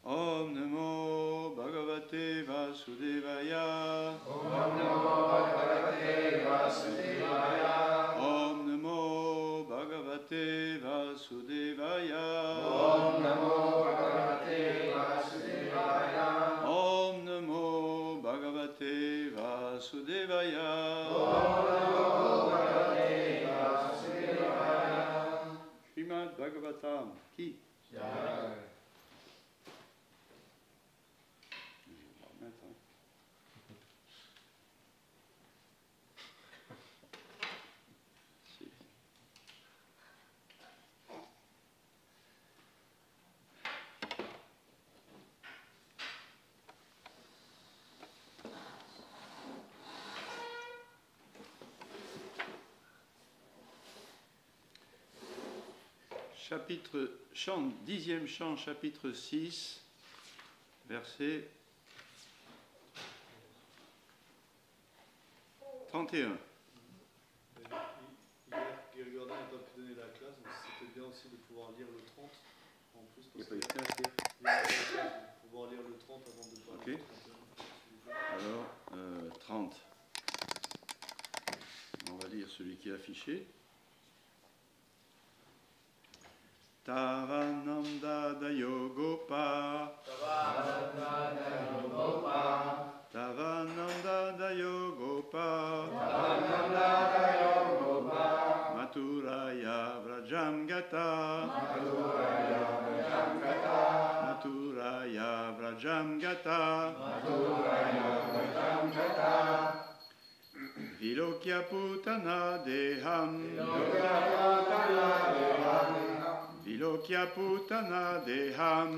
Om Namo Bhagavate Vasudevaya. Om Namo Bhagavate Vasudevaya. Om Namo Bhagavate Vasudevaya. Om Namo Bhagavate Vasudevaya. Om Namo Bhagavate Vasudevaya. Om Namo Bhagavate Vasudevaya. Srimad Bhagavatam ki. Jai. Chapitre, chant, 10e chant, chapitre 6, verset 31. Girgordon n'a pas pu donner la classe, donc c'était bien aussi de pouvoir lire le 30 en plus. Il n'y a pas eu de classe hier. De pouvoir lire le 30 avant de parler. Ok. Alors, 30. On va lire celui qui est affiché. Tavananda Dayo Gopa. Tavananda Yogopa. Tavananda Dayo Gopa. Tavananda Yogopa. Mathuraya Vrajam Gata. Mathuraya Vrajam Gata. Mathuraya Mathuraya Vrajam Gata Vilokya Putana Deham Vilokya Putana Deham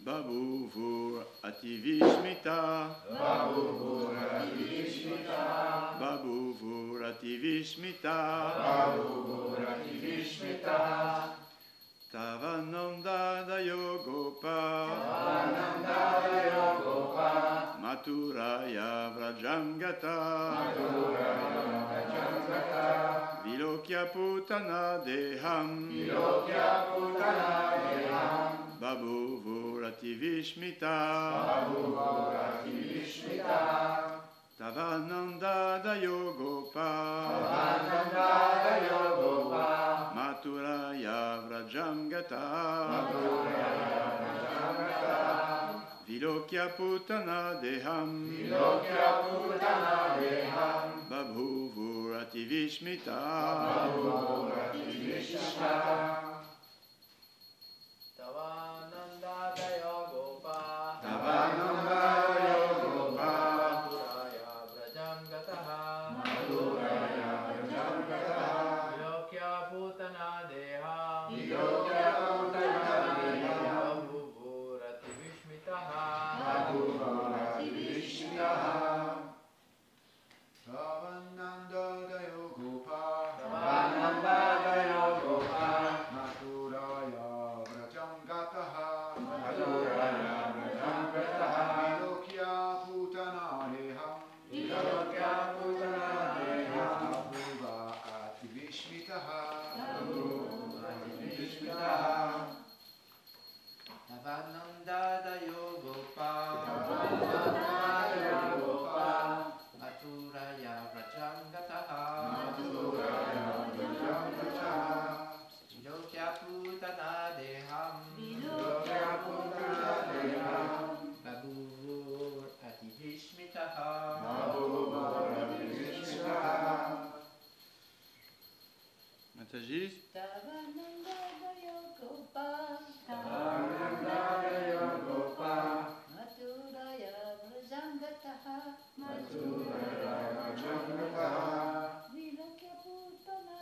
Babuvur Ativishmita Babuvur Ativishmita Tavananda Dayogopa Mathuraya Vrajangata Vilokya Putana Deham Babuvur Ativishmita Tavananda Dayogopa Mathuraya Vrajangata Vilokya Putana Deham Babhuvur Ativishmita Tavananda Dayogopa Vilokya Putana Deham Babhuvur Ativishmitaha Tavananda Dayogopa Mathuraya Vrajangataha Vilokya Putana Deham Babhuva Ativishmitaha Tavananda Dayogopa Mathuraya Vrajangataha Vilokya Putana Deham Babhuvur Ativishmitaha Mataji, Tavananda Dayogopa Mathuraya Vrajangataha Vilokya Putana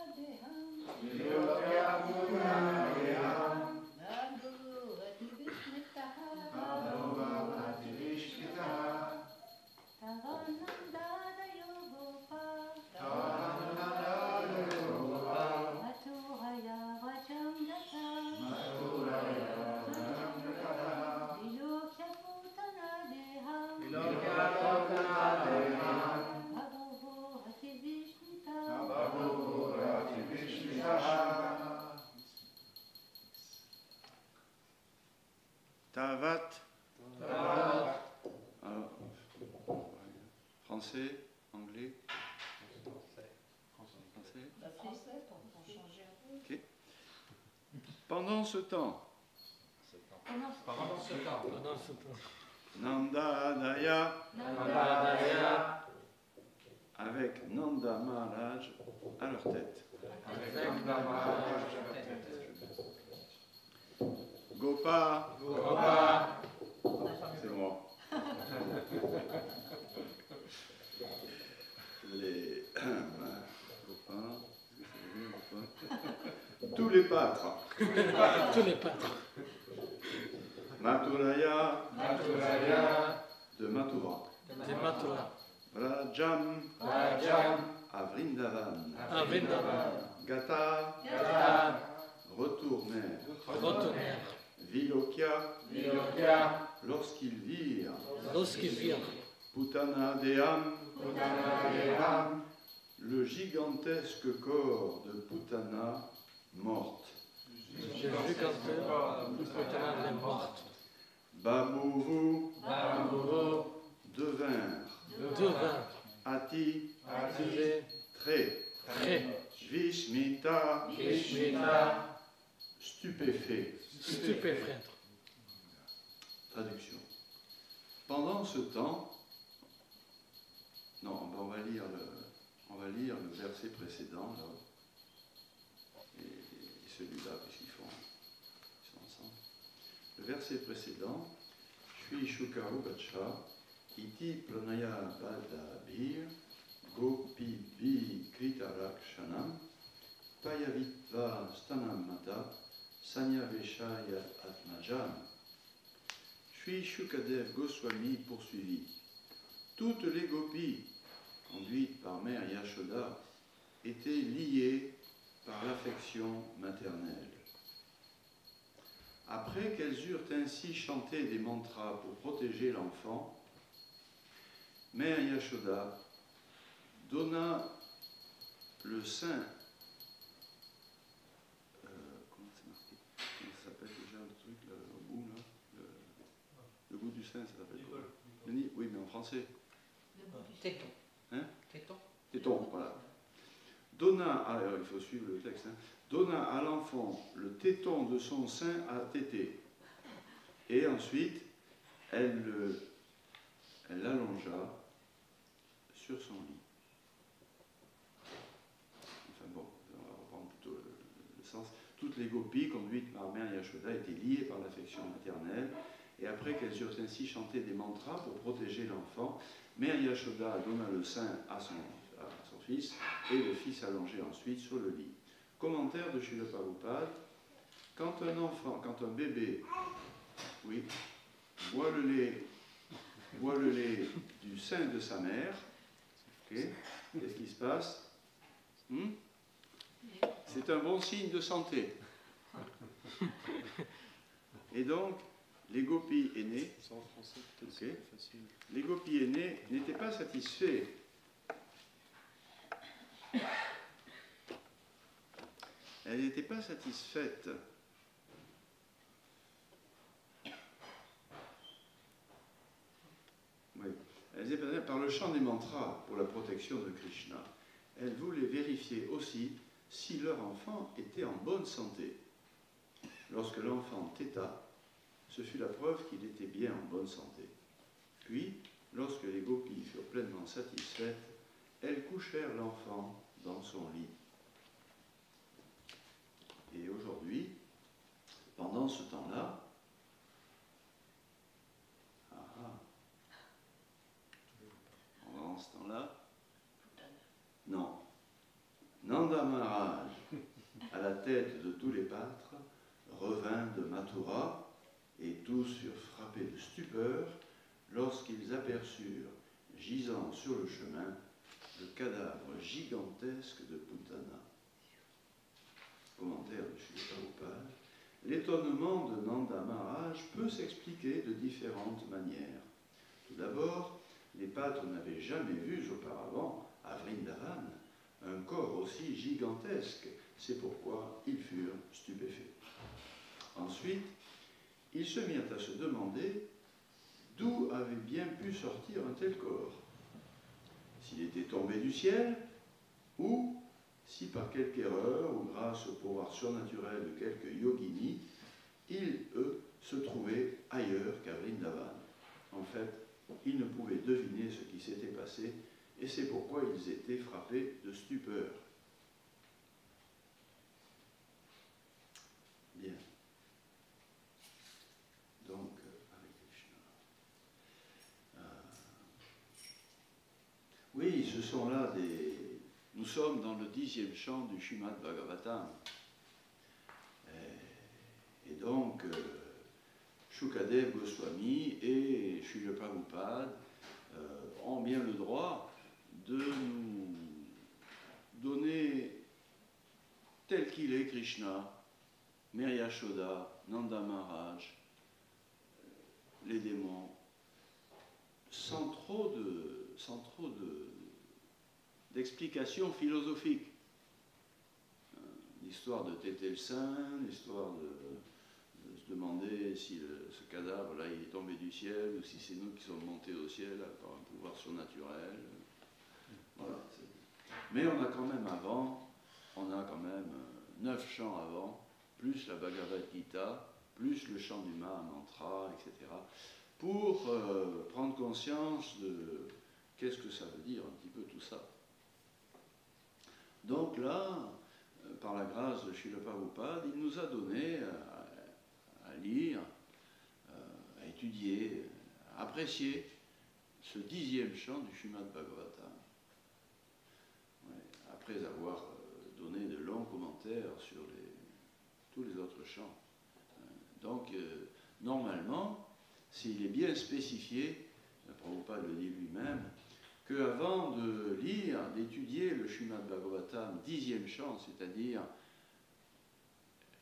Deham Babhuvur Ativishmitaha Tavananda Dayogopa Mathuraya Vrajangataha Vilokya Putana Deham Babhuvur Ativishmitaha Tavat. Alors, français, anglais. Français. Français pour changer un peu. Ok. Pendant ce temps, Nanda Daya avec Nanda Maharaj à leur tête. Gopa, c'est moi. Les copains, tous les pâtres. Mathuraya de Mathura. Vrajam à Vrindavan. Gata retournèrent. Vilokya lorsqu'ils virent Putana Deham le gigantesque corps de Putana morte. Babhuvu devinrent Ati très Vishmita stupéfait. Traduction. Pendant ce temps, non, on va lire le verset précédent là, et celui-là, puisqu'ils sont verset précédent, Shri Shukarubacha, Iti Pranaya Bada Bir, Gopi Bi Kritarakshanam, Payavitva Stanam Mata, Sanyaveshaya Atmajam. Shri Shukadev Goswami poursuivit. Toutes les gopis, conduites par mère Yashoda, étaient liées par l'affection maternelle. Après qu'elles eurent ainsi chanté des mantras pour protéger l'enfant, mère Yashoda donna le sein. Comment c'est marqué? Comment ça s'appelle déjà le truc là, au bout là, le bout du sein, ça s'appelle quoi? Oui, mais en français. Téton. Hein? Téton. Téton, voilà. Donna, alors il faut suivre le texte, hein, donna à l'enfant le téton de son sein à téter. Et ensuite, elle l'allongea sur son lit. Enfin bon, on va reprendre plutôt le sens. Toutes les gopis conduites par mère Yashoda étaient liées par l'affection maternelle. Et après qu'elles eurent ainsi chanté des mantras pour protéger l'enfant, mère Yashoda donna le sein à son fils, et le fils allongé ensuite sur le lit. Commentaire de Srila Prabhupada, quand un bébé, oui, boit le lait du sein de sa mère, okay, qu'est-ce qui se passe? C'est un bon signe de santé. Et donc, les gopis aînés, C'est en français, peut-être Ok. c'est plus facile. les gopis aînés n'étaient pas satisfaits. Elles n'étaient pas satisfaites oui. Elles étaient par le chant des mantras pour la protection de Krishna. Elles voulaient vérifier aussi si leur enfant était en bonne santé. Lorsque l'enfant téta, ce fut la preuve qu'il était bien en bonne santé. Puis, lorsque les gopis furent pleinement satisfaites, elles couchèrent l'enfant dans son lit. Et aujourd'hui, pendant ce temps-là, pendant ce temps-là, non, Nanda Maharaj, à la tête de tous les pâtres, revint de Mathura, et tous furent frappés de stupeur lorsqu'ils aperçurent, gisant sur le chemin, le cadavre gigantesque de Putana. Commentaire de Srila Prabhupada. L'étonnement de Nanda Maharaj peut s'expliquer de différentes manières. Tout d'abord, les pâtres n'avaient jamais vu auparavant, à Vrindavan, un corps aussi gigantesque. C'est pourquoi ils furent stupéfaits. Ensuite, ils se mirent à se demander d'où avait bien pu sortir un tel corps. S'il était tombé du ciel, ou si par quelque erreur ou grâce au pouvoir surnaturel de quelques yoginis, ils, eux, se trouvaient ailleurs qu'à Vrindavan. En fait, ils ne pouvaient deviner ce qui s'était passé, et c'est pourquoi ils étaient frappés de stupeur. Bien. Donc, Hare Krishna. Oui, ce sont là des... Nous sommes dans le 10e chant du Srimad Bhagavatam. Et donc, Shukadev Goswami et Srila Prabhupada ont bien le droit de nous donner tel qu'il est Krishna, Mère Yashoda, Nanda Maharaj, les démons, sans trop d'explications philosophiques. L'histoire de téter le sein, l'histoire de se demander si ce cadavre-là il est tombé du ciel ou si c'est nous qui sommes montés au ciel par un pouvoir surnaturel. Voilà. Mais on a quand même 9 chants avant, plus la Bhagavad Gita, plus le chant du Mahamantra, etc., pour prendre conscience de qu'est-ce que ça veut dire un petit peu tout ça. Donc là, par la grâce de Srila Prabhupada, il nous a donné à lire apprécié ce 10e chant du Srimad Bhagavatam. Ouais, après avoir donné de longs commentaires sur tous les autres chants. Donc, normalement, s'il est bien spécifié, Prabhupada le dit lui-même, qu'avant de lire, d'étudier le Srimad Bhagavatam, 10e chant, c'est-à-dire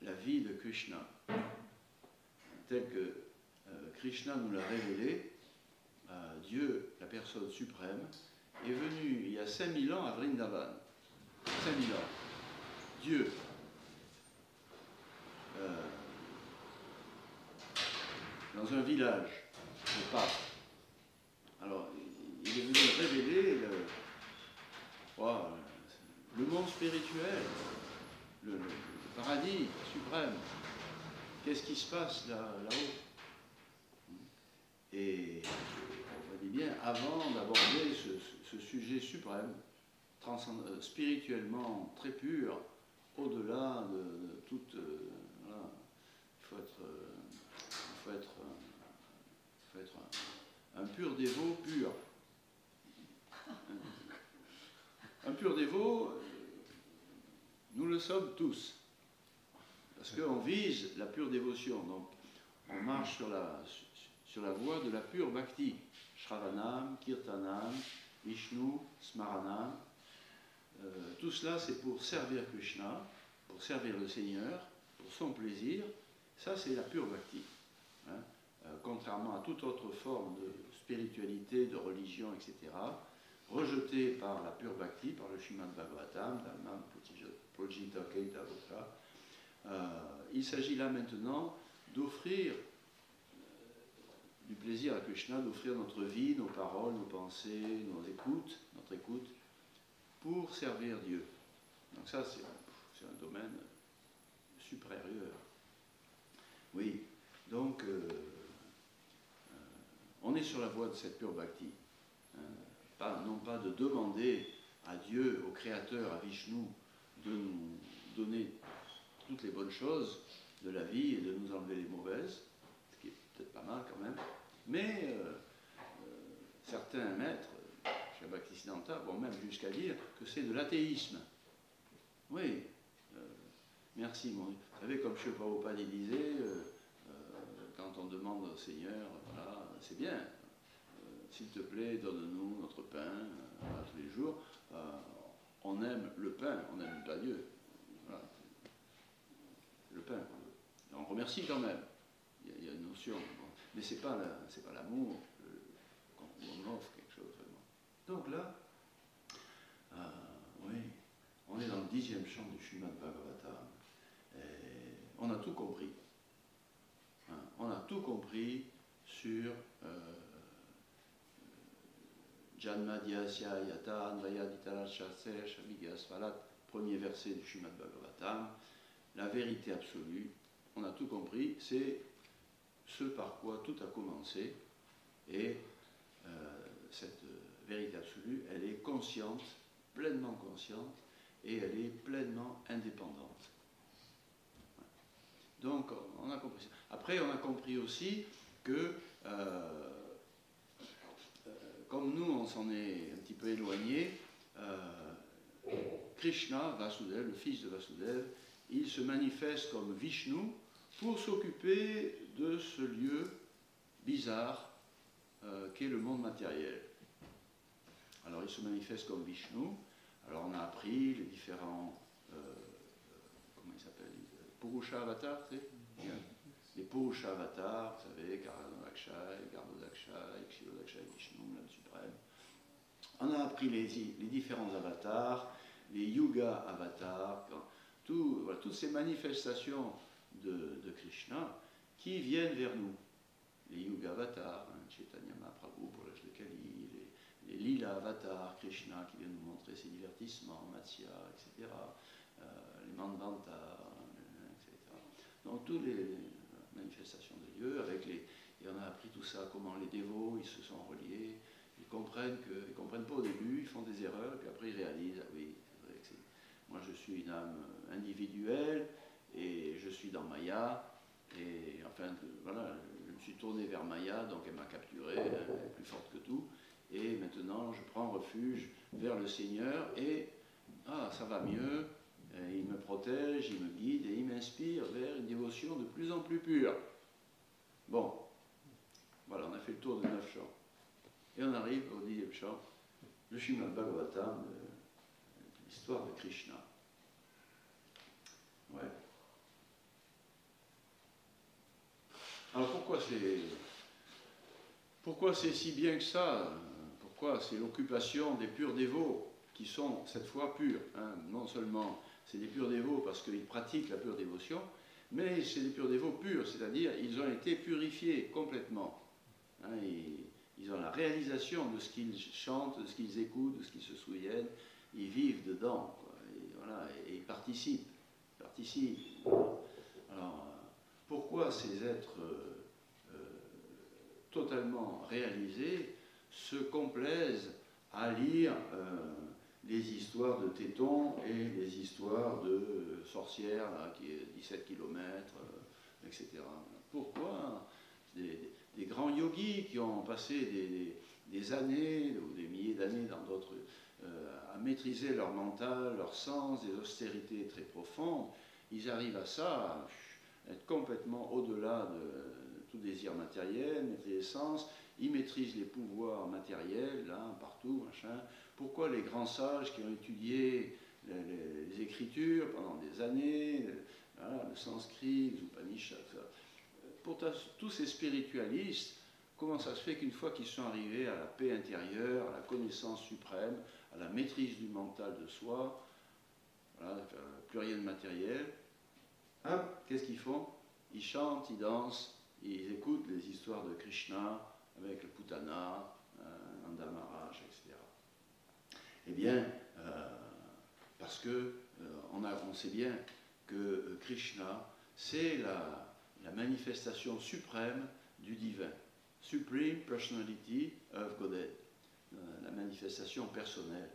la vie de Krishna, tel que Krishna nous l'a révélé, Dieu, la personne suprême, est venu il y a 5000 ans à Vrindavan. 5000 ans. Dieu, dans un village de pape. Alors, il est venu révéler le monde spirituel, le paradis suprême. Qu'est-ce qui se passe là-haut? Et on dit bien, avant d'aborder ce sujet suprême, spirituellement très pur, au-delà de toute... voilà, il faut être un pur dévot pur. Un pur dévot, nous le sommes tous. Parce qu'on vise la pure dévotion. Donc, on marche sur la voie de la pure bhakti. Shravanam, Kirtanam, Vishnu, Smaranam. Tout cela, c'est pour servir Krishna, pour servir le Seigneur, pour son plaisir. Ça, c'est la pure bhakti. Hein? Contrairement à toute autre forme de spiritualité, de religion, etc., rejetée par la pure bhakti, par le Srimad Bhagavatam, Dhamma Projita Keita Vatra. Il s'agit là maintenant d'offrir du plaisir à Krishna, d'offrir notre vie, nos paroles, nos pensées, notre écoute, pour servir Dieu. Donc ça, c'est un domaine supérieur. Oui, donc on est sur la voie de cette pure bhakti. Non pas de demander à Dieu, au Créateur, à Vishnu, de nous donner toutes les bonnes choses de la vie et de nous enlever les mauvaises, ce qui est peut-être pas mal quand même, mais certains maîtres, chez Bhaktisiddhanta, vont même jusqu'à dire que c'est de l'athéisme. Oui, merci mon Dieu. Vous savez, comme Srila Prabhupada disait, quand on demande au Seigneur, voilà, c'est bien, s'il te plaît, donne-nous notre pain tous les jours. On aime le pain, on n'aime pas Dieu. Voilà. Le pain. On remercie quand même. Il y a une notion. Mais c'est pas l'amour qu'on offre quelque chose vraiment. Donc là, oui, on est dans le 10e chant du Srimad Bhagavatam. Et on a tout compris. Hein, on a tout compris sur Janmadyasya Yata Anvayaditara Shasya Shaviga Svalat, premier verset du Srimad Bhagavatam, la vérité absolue. On a tout compris, c'est ce par quoi tout a commencé, et cette vérité absolue, elle est consciente, pleinement consciente, et elle est pleinement indépendante. Donc, on a compris ça. Après, on a compris aussi que, comme nous, on s'en est un petit peu éloigné, Krishna, Vasudeva, le fils de Vasudeva, il se manifeste comme Vishnu pour s'occuper de ce lieu bizarre qu'est le monde matériel. Alors il se manifeste comme Vishnu. Alors on a appris les différents, comment ils s'appellent, Purusha avatars, tu sais, les Purusha avatars, vous savez, Karanodakshai, Garbhodakshai, Kshilodakshai, Vishnu, l'âme suprême. On a appris les différents avatars, les Yuga avatars, voilà, toutes ces manifestations de Krishna qui viennent vers nous. Les Yuga avatars, Chaitanya Mahaprabhu pour l'âge de Kali, les Lila avatars, Krishna qui viennent nous montrer ses divertissements, Matsya, etc., les Manvanta, etc. Donc toutes les manifestations de Dieu, et on a appris tout ça, comment les dévots, ils se sont reliés, ils comprennent pas au début, ils font des erreurs, puis après ils réalisent, ah oui, c'est vrai que moi je suis une âme individuelle, et je suis dans Maya, et enfin, voilà, me suis tourné vers Maya, donc elle m'a capturé, elle est plus forte que tout, et maintenant je prends refuge vers le Seigneur, et ça va mieux, il me protège, il me guide, et il m'inspire vers une dévotion de plus en plus pure. Bon, voilà, on a fait le tour de 9 chants. Et on arrive au 10e chant, le Srimad Bhagavatam, l'histoire de Krishna. Ouais. Alors pourquoi c'est si bien que ça? Pourquoi c'est l'occupation des purs dévots qui sont cette fois purs, hein? Non seulement c'est des purs dévots parce qu'ils pratiquent la pure dévotion, mais c'est des purs dévots purs, c'est-à-dire ils ont été purifiés complètement. Hein, ils ont la réalisation de ce qu'ils chantent, de ce qu'ils écoutent, de ce qu'ils se souviennent, ils vivent dedans, quoi, et, voilà, et ils participent. Alors, pourquoi ces êtres totalement réalisés se complaisent à lire les histoires de tétons et les histoires de sorcières là, qui est 17 km, etc. Pourquoi des grands yogis qui ont passé des années ou des milliers d'années dans d'autres à maîtriser leur mental, leur sens, des austérités très profondes, ils arrivent à ça, à être complètement au-delà de tout désir matériel, maîtriser les sens, ils maîtrisent les pouvoirs matériels, là, partout, machin. Pourquoi les grands sages qui ont étudié les écritures pendant des années, le sanskrit, les Upanishads, pour tous ces spiritualistes, comment ça se fait qu'une fois qu'ils sont arrivés à la paix intérieure, à la connaissance suprême, à la maîtrise du mental de soi, voilà, plus rien de matériel, qu'est-ce qu'ils font? Ils chantent, ils dansent, ils écoutent les histoires de Krishna avec le Putana, Nanda Maharaj, etc. Eh bien, parce que on sait bien que Krishna, c'est la manifestation suprême du divin, Supreme Personality of Godhead, la manifestation personnelle.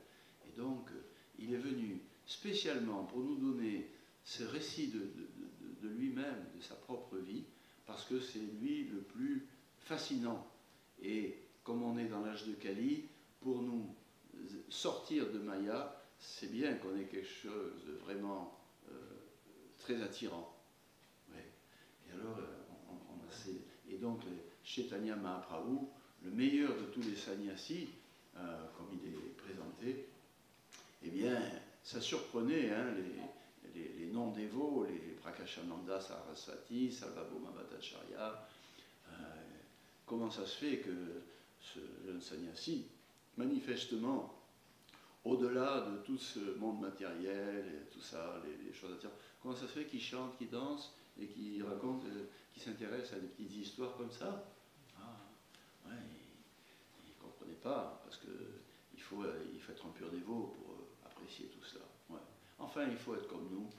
Et donc, il est venu spécialement pour nous donner ce récit de lui-même, de sa propre vie, parce que c'est lui le plus fascinant. Et comme on est dans l'âge de Kali, pour nous sortir de Maya, c'est bien qu'on ait quelque chose de vraiment très attirant. Ouais. Et alors, et donc, Chaitanya Mahaprabhu, le meilleur de tous les sannyasis, comme il est présenté, eh bien, ça surprenait hein, les non-dévots, les Prakashananda Saraswati, Sarvabhauma Bhattacharya. Comment ça se fait que ce jeune sannyasi, manifestement, au-delà de tout ce monde matériel et tout ça, les choses attirantes, comment ça se fait qu'il chante, qu'il danse et qu'il raconte, qu'il s'intéresse à des petites histoires comme ça? Ouais, il ne comprenait pas, parce qu'il faut être un pur dévot pour apprécier tout cela. Ouais. Enfin, il faut être comme nous,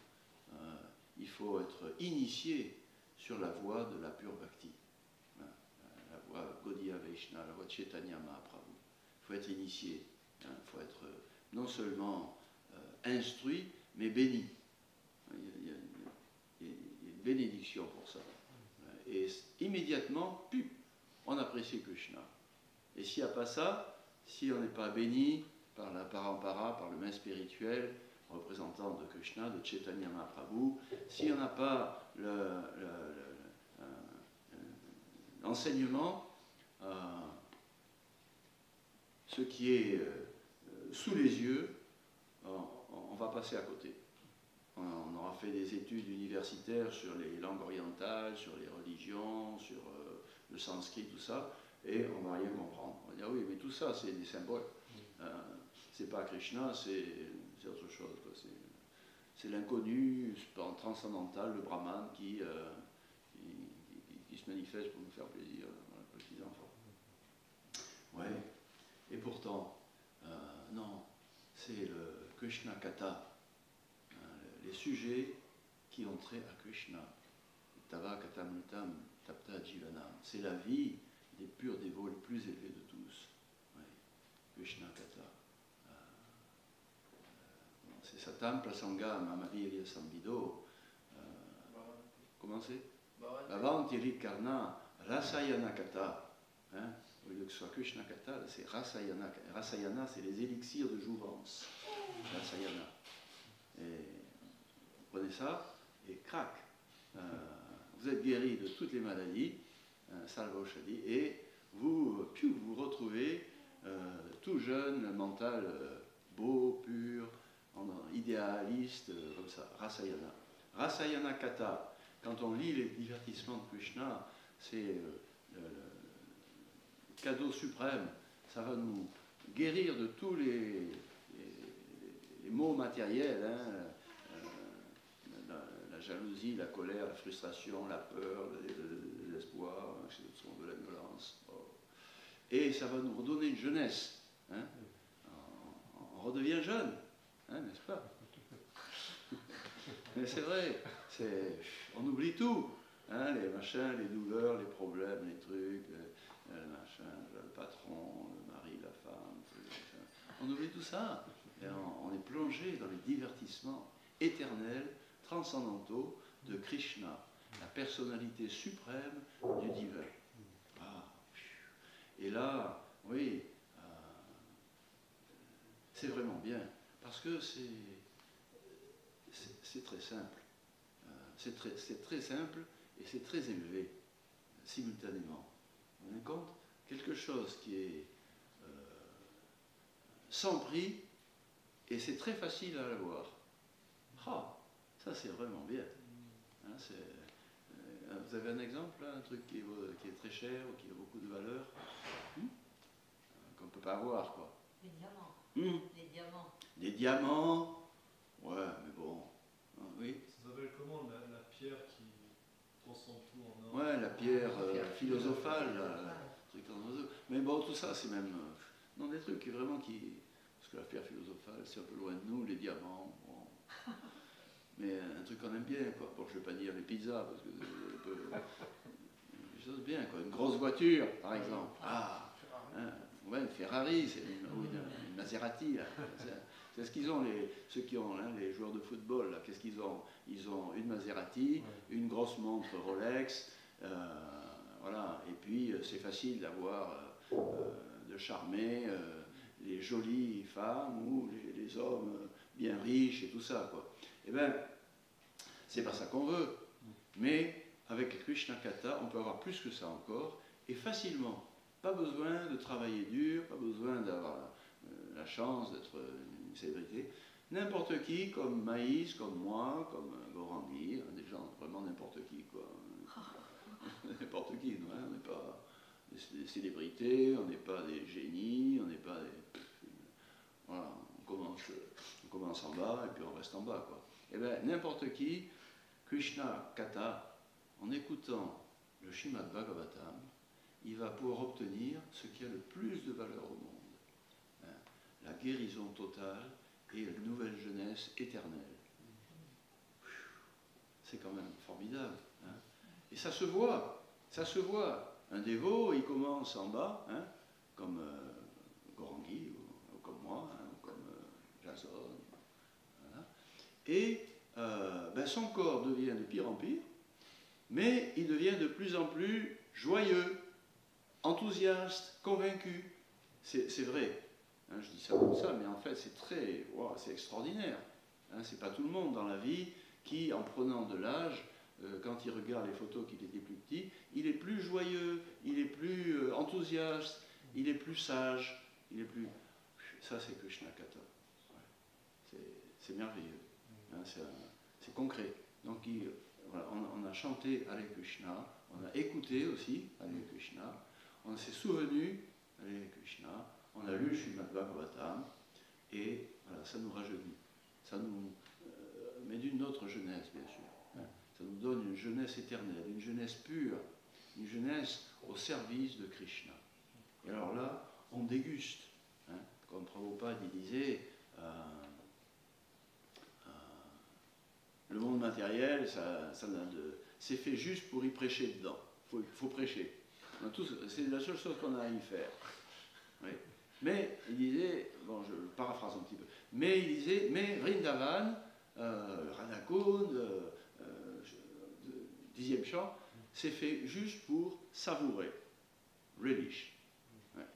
il faut être initié sur la voie de la pure bhakti, la voie Gaudiya Vaishnava, la voie de Chaitanya Mahaprabhu. Il faut être initié, il faut être non seulement instruit, mais béni. Il y a une bénédiction pour ça. Et immédiatement, on apprécie Krishna. Et s'il n'y a pas ça, si on n'est pas béni par la parampara, par le main spirituel, représentant de Krishna, de Chaitanya Mahaprabhu, si on n'a pas l'enseignement, ce qui est sous les yeux, on va passer à côté. On aura fait des études universitaires sur les langues orientales, sur les religions, sur le sanskrit, tout ça, et on ne va rien comprendre. On va dire oui, mais tout ça, c'est des symboles. C'est pas Krishna, c'est autre chose. C'est l'inconnu transcendantal, le Brahman, qui se manifeste pour nous faire plaisir, voilà, petits enfants. Ouais. Et pourtant, non, c'est le Krishna Katha, les sujets qui ont trait à Krishna. Tava Katamritam Tapta Jivanam. C'est la vie des purs dévots les plus élevés de tous. Ouais. Krishna Katha. C'est Satam Prasanga Mamavirya Sambido. Comment c'est? Bhavantiri Karna Rasayana Kata, hein, au lieu que ce soit Krishna Kata, c'est Rasayana. Rasayana, c'est les élixirs de jouvence. Rasayana. Et vous prenez ça, et crac, vous êtes guéri de toutes les maladies, Salva Oshadi, et vous vous retrouvez tout jeune, mental, beau, pur, idéaliste, comme ça, Rasayana. Rasayana Kata, quand on lit les divertissements de Krishna, c'est le cadeau suprême, ça va nous guérir de tous les maux matériels, hein, la jalousie, la colère, la frustration, la peur, l'espoir, de la violence. Et ça va nous redonner une jeunesse. Hein. On redevient jeune, hein, n'est-ce pas? Mais c'est vrai, on oublie tout. Hein, les machins, les douleurs, les problèmes, les trucs, le machin, le patron, le mari, la femme, on oublie tout ça. Et on est plongé dans les divertissements éternels, transcendantaux de Krishna, la personnalité suprême du divin. Ah. Et là, oui, c'est vraiment bien, parce que c'est très simple. C'est très simple et c'est très élevé, simultanément. Vous vous rendez compte? Quelque chose qui est sans prix, et c'est très facile à l'avoir. Ah, ça c'est vraiment bien. Hein, vous avez un exemple, là, un truc qui est très cher ou qui a beaucoup de valeur, qu'on ne peut pas avoir, quoi. Les diamants. Les diamants. Des diamants, ouais, mais bon, oui. Ça s'appelle comment la pierre qui transcende tout en or? Ouais, la pierre philosophale, là, truc en oiseau. Mais bon, tout ça, c'est même non, des trucs vraiment qui... Parce que la pierre philosophale, c'est un peu loin de nous, les diamants, bon. Mais un truc qu'on aime bien, quoi. Bon, je ne vais pas dire les pizzas, parce que c'est des choses bien, quoi. Une grosse voiture, par exemple. Ah, hein, ouais, une Ferrari, ou une Maserati, là. C'est ce qu'ils ont, ceux qui ont, hein, les joueurs de football, là. Qu'est-ce qu'ils ont? Ils ont une Maserati, une grosse montre Rolex, voilà. Et puis, c'est facile d'avoir, de charmer les jolies femmes ou les hommes bien riches et tout ça, quoi. Eh bien, c'est pas ça qu'on veut. Mais avec Krishna Kata, on peut avoir plus que ça encore, et facilement. Pas besoin de travailler dur, pas besoin d'avoir la chance d'être une célébrité. N'importe qui, comme Maïs, comme moi, comme Gorandi, des gens, vraiment n'importe qui, quoi. N'importe qui, nous, hein, on n'est pas des célébrités, on n'est pas des génies, on n'est pas des... Voilà, on commence en bas et puis on reste en bas, quoi. Eh bien, n'importe qui, Krishna Kata, en écoutant le Srimad Bhagavatam, il va pouvoir obtenir ce qui a le plus de valeur au monde. Hein, la guérison totale et une nouvelle jeunesse éternelle. C'est quand même formidable. Hein. Et ça se voit, ça se voit. Un dévot, il commence en bas, hein, comme Gorangui, ou comme moi, hein, ou comme Jason. Voilà. Et ben son corps devient de pire en pire, mais il devient de plus en plus joyeux, enthousiaste, convaincu. C'est vrai. Hein, je dis ça comme ça, mais en fait c'est très, wow, c'est extraordinaire. Hein, c'est pas tout le monde dans la vie qui, en prenant de l'âge, quand il regarde les photos qu'il était plus petit, il est plus joyeux, il est plus enthousiaste, il est plus sage, il est plus... Ça c'est Krishna Kata. Ouais. C'est merveilleux. Hein, c'est concret. Donc voilà, on a chanté Hare Krishna, on a écouté aussi Hare Krishna, on s'est souvenu Hare Krishna, on a lu Srimad Bhagavatam, et voilà, ça nous rajeunit. Ça nous met d'une autre jeunesse, bien sûr. Hein. Ça nous donne une jeunesse éternelle, une jeunesse pure, une jeunesse au service de Krishna. Et alors là, on déguste. Hein. Comme Prabhupada il disait, le monde matériel, c'est fait juste pour y prêcher dedans. Il faut prêcher. C'est la seule chose qu'on a à y faire. Oui. Mais il disait, bon, je paraphrase un petit peu, mais il disait, mais Vrindavan, Radhakund, 10e chant, c'est fait juste pour savourer. Relish. Ouais,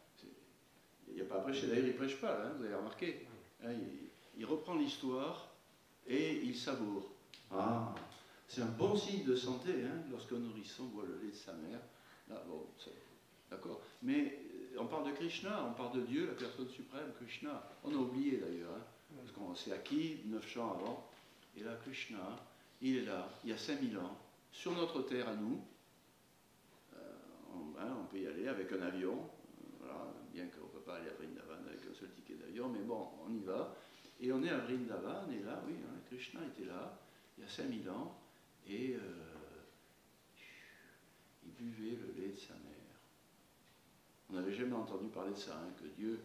il n'y a pas à prêcher, d'ailleurs il ne prêche pas, là, vous avez remarqué. Hein, il reprend l'histoire et il savoure. Ah, c'est un bon signe de santé hein, lorsqu'un nourrisson boit le lait de sa mère. Là, bon, d'accord. Mais on parle de Krishna, on parle de Dieu, la personne suprême, Krishna. On a oublié d'ailleurs, hein, parce qu'on s'est acquis 9 chants avant. Et là, Krishna, il est là, il y a 5000 ans, sur notre terre à nous. On peut y aller avec un avion, voilà, bien qu'on ne peut pas aller à Vrindavan avec un seul ticket d'avion, mais bon, on y va. Et on est à Vrindavan, et là, oui, hein, Krishna était là, il y a 5000 ans, et il buvait le lait de sa mère. On n'avait jamais entendu parler de ça, hein, que Dieu,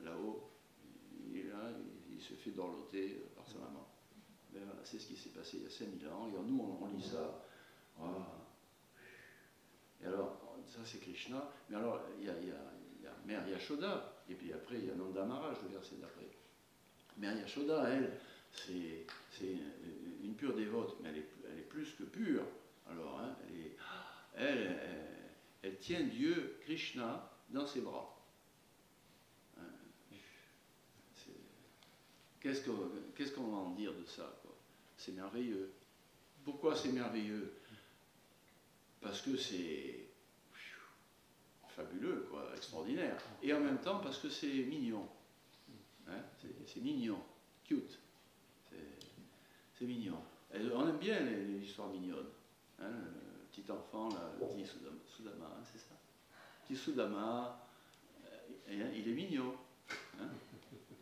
là-haut, il est là, il se fait dorloter par sa maman. Ben voilà, c'est ce qui s'est passé il y a 5000 ans, et nous, on lit ça. Voilà. Et alors, ça c'est Krishna, mais alors il y a Mère Yashoda, et puis après il y a Nanda Maharaj, le verset d'après. Mère Yashoda, elle, c'est une pure dévote, mais elle est plus que pure. Alors, hein, elle tient Dieu, Krishna, dans ses bras. Hein, qu'est-ce qu'on va en dire de ça, quoi? C'est merveilleux. Pourquoi c'est merveilleux? Parce que c'est fabuleux, quoi, extraordinaire. Et en même temps, parce que c'est mignon. Hein, c'est mignon, cute. C'est mignon. On aime bien les histoires mignonnes. Hein, le petit enfant, là, le petit Sudama, hein, c'est ça. Le petit Sudama, il est mignon. Hein,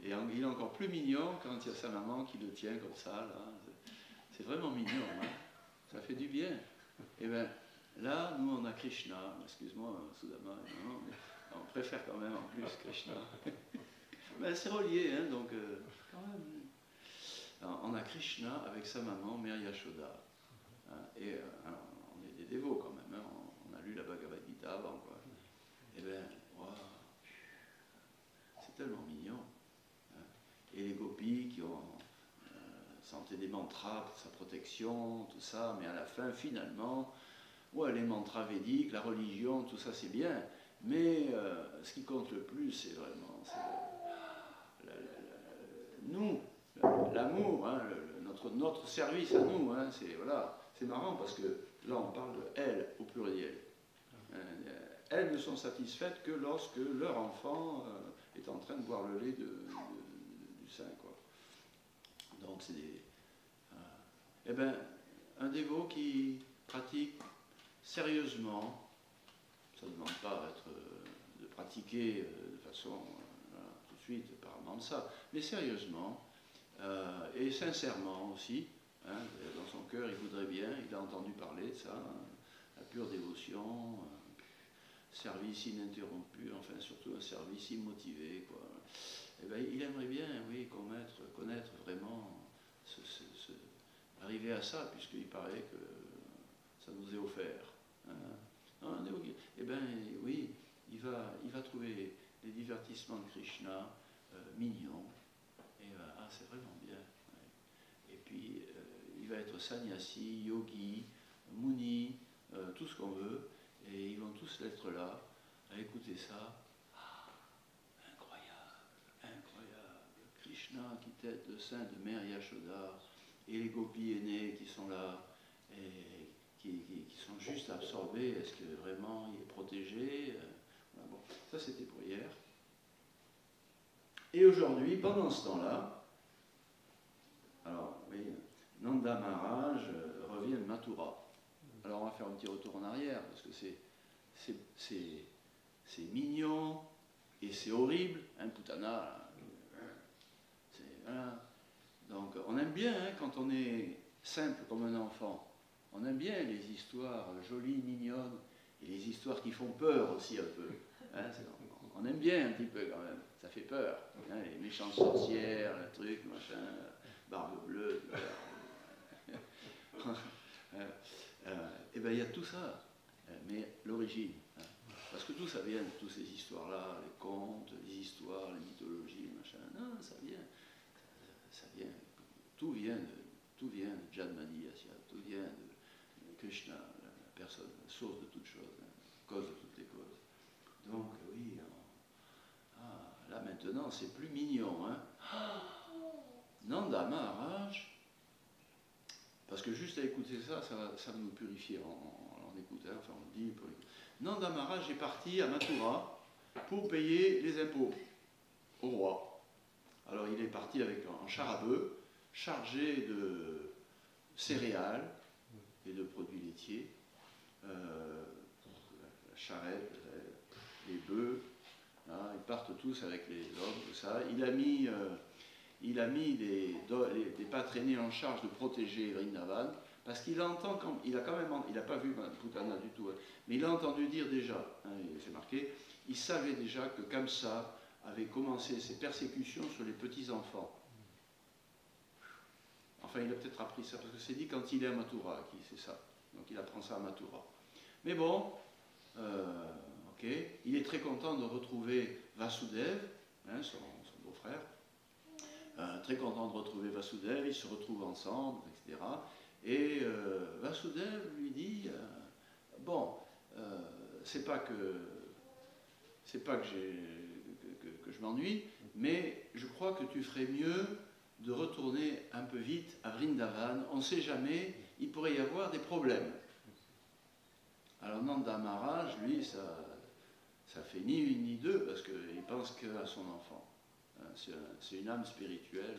et il est encore plus mignon quand il y a sa maman qui le tient comme ça. Là. C'est vraiment mignon. Hein, ça fait du bien. Et bien, là, nous, on a Krishna. Excuse-moi, Sudama, non, mais on préfère quand même en plus Krishna. Mais c'est relié, hein, donc quand même. Alors, on a Krishna avec sa maman, Mère Yashoda. Hein, et on est des dévots quand même. Hein, on a lu la Bhagavad Gita avant, quoi. Et bien, wow, c'est tellement mignon. Hein. Et les gopis qui ont chanté des mantras pour sa protection, tout ça, mais à la fin, finalement, ouais, les mantras védiques, la religion, tout ça c'est bien, mais ce qui compte le plus, c'est vraiment nous, l'amour, hein, notre service à nous. Hein, voilà, c'est marrant parce que là on parle de elles au pluriel. Elles ne sont satisfaites que lorsque leur enfant est en train de boire le lait du sein, quoi. Donc c'est des... eh bien, un dévot qui pratique sérieusement, ça ne demande pas de pratiquer de façon tout de suite par ça, mais sérieusement et sincèrement aussi, hein, dans son cœur il voudrait bien, il a entendu parler de ça, hein, la pure dévotion, service ininterrompu, enfin surtout un service immotivé, quoi. Et bien, il aimerait bien, oui, connaître vraiment arriver à ça, puisqu'il paraît que ça nous est offert. Hein. Eh bien, oui, il va trouver les divertissements de Krishna mignons, et c'est vraiment bien. Ouais. Et puis, il va être sannyasi, yogi, muni, tout ce qu'on veut, et ils vont tous être là, à écouter ça. Incroyable, Krishna qui tête le sein de Mère Yashoda, et les gopis aînés qui sont là, et qui sont juste absorbés. Est-ce que vraiment il est protégé? Voilà, bon. Ça c'était pour hier. Et aujourd'hui, pendant ce temps-là, alors oui, Nanda Maharaj revient de Mathura. Alors on va faire un petit retour en arrière, parce que c'est mignon, et c'est horrible, hein, Putana. Voilà. Donc on aime bien, hein, quand on est simple comme un enfant, on aime bien les histoires jolies, mignonnes, et les histoires qui font peur aussi un peu. Hein, on aime bien un petit peu quand même, ça fait peur. Hein, les méchantes sorcières, le truc, machin, barbe bleue. Et bien il y a tout ça, mais l'origine. Hein, parce que tout ça vient de toutes ces histoires-là, les contes, les histoires, les mythologies, machin. Non, ça vient, tout vient de Janmani Asya, tout vient de Krishna, personne, la source de toutes choses, hein, cause de toutes les causes. Donc oui, là maintenant c'est plus mignon. Hein. Nanda Maharaj, parce que juste à écouter ça, ça va nous purifier en écoute, hein, enfin on dit. Nanda Maharaj est parti à Mathura pour payer les impôts au roi. Alors il est parti avec un char à bœuf chargé de céréales et de produits laitiers, la charrette, les bœufs, hein, ils partent tous avec les hommes, tout ça. Il a mis des pâtres aînés en charge de protéger Vrindavan, parce qu'il entend, il a pas vu Putana du tout, hein, mais il a entendu dire déjà, hein, c'est marqué, il savait déjà que Kamsa avait commencé ses persécutions sur les petits-enfants. Enfin, il a peut-être appris ça, parce que c'est dit quand il est à Mathura, c'est ça. Donc il apprend ça à Mathura. Mais bon, ok, il est très content de retrouver Vasudev, hein, son beau-frère. Très content de retrouver Vasudev, ils se retrouvent ensemble, etc. Et Vasudev lui dit, bon, c'est pas que je m'ennuie, mais je crois que tu ferais mieux de retourner un peu vite à Vrindavan. On ne sait jamais, il pourrait y avoir des problèmes. Alors Nanda Maharaj, lui, ça fait ni une ni deux, parce qu'il pense qu'à son enfant. C'est une âme spirituelle,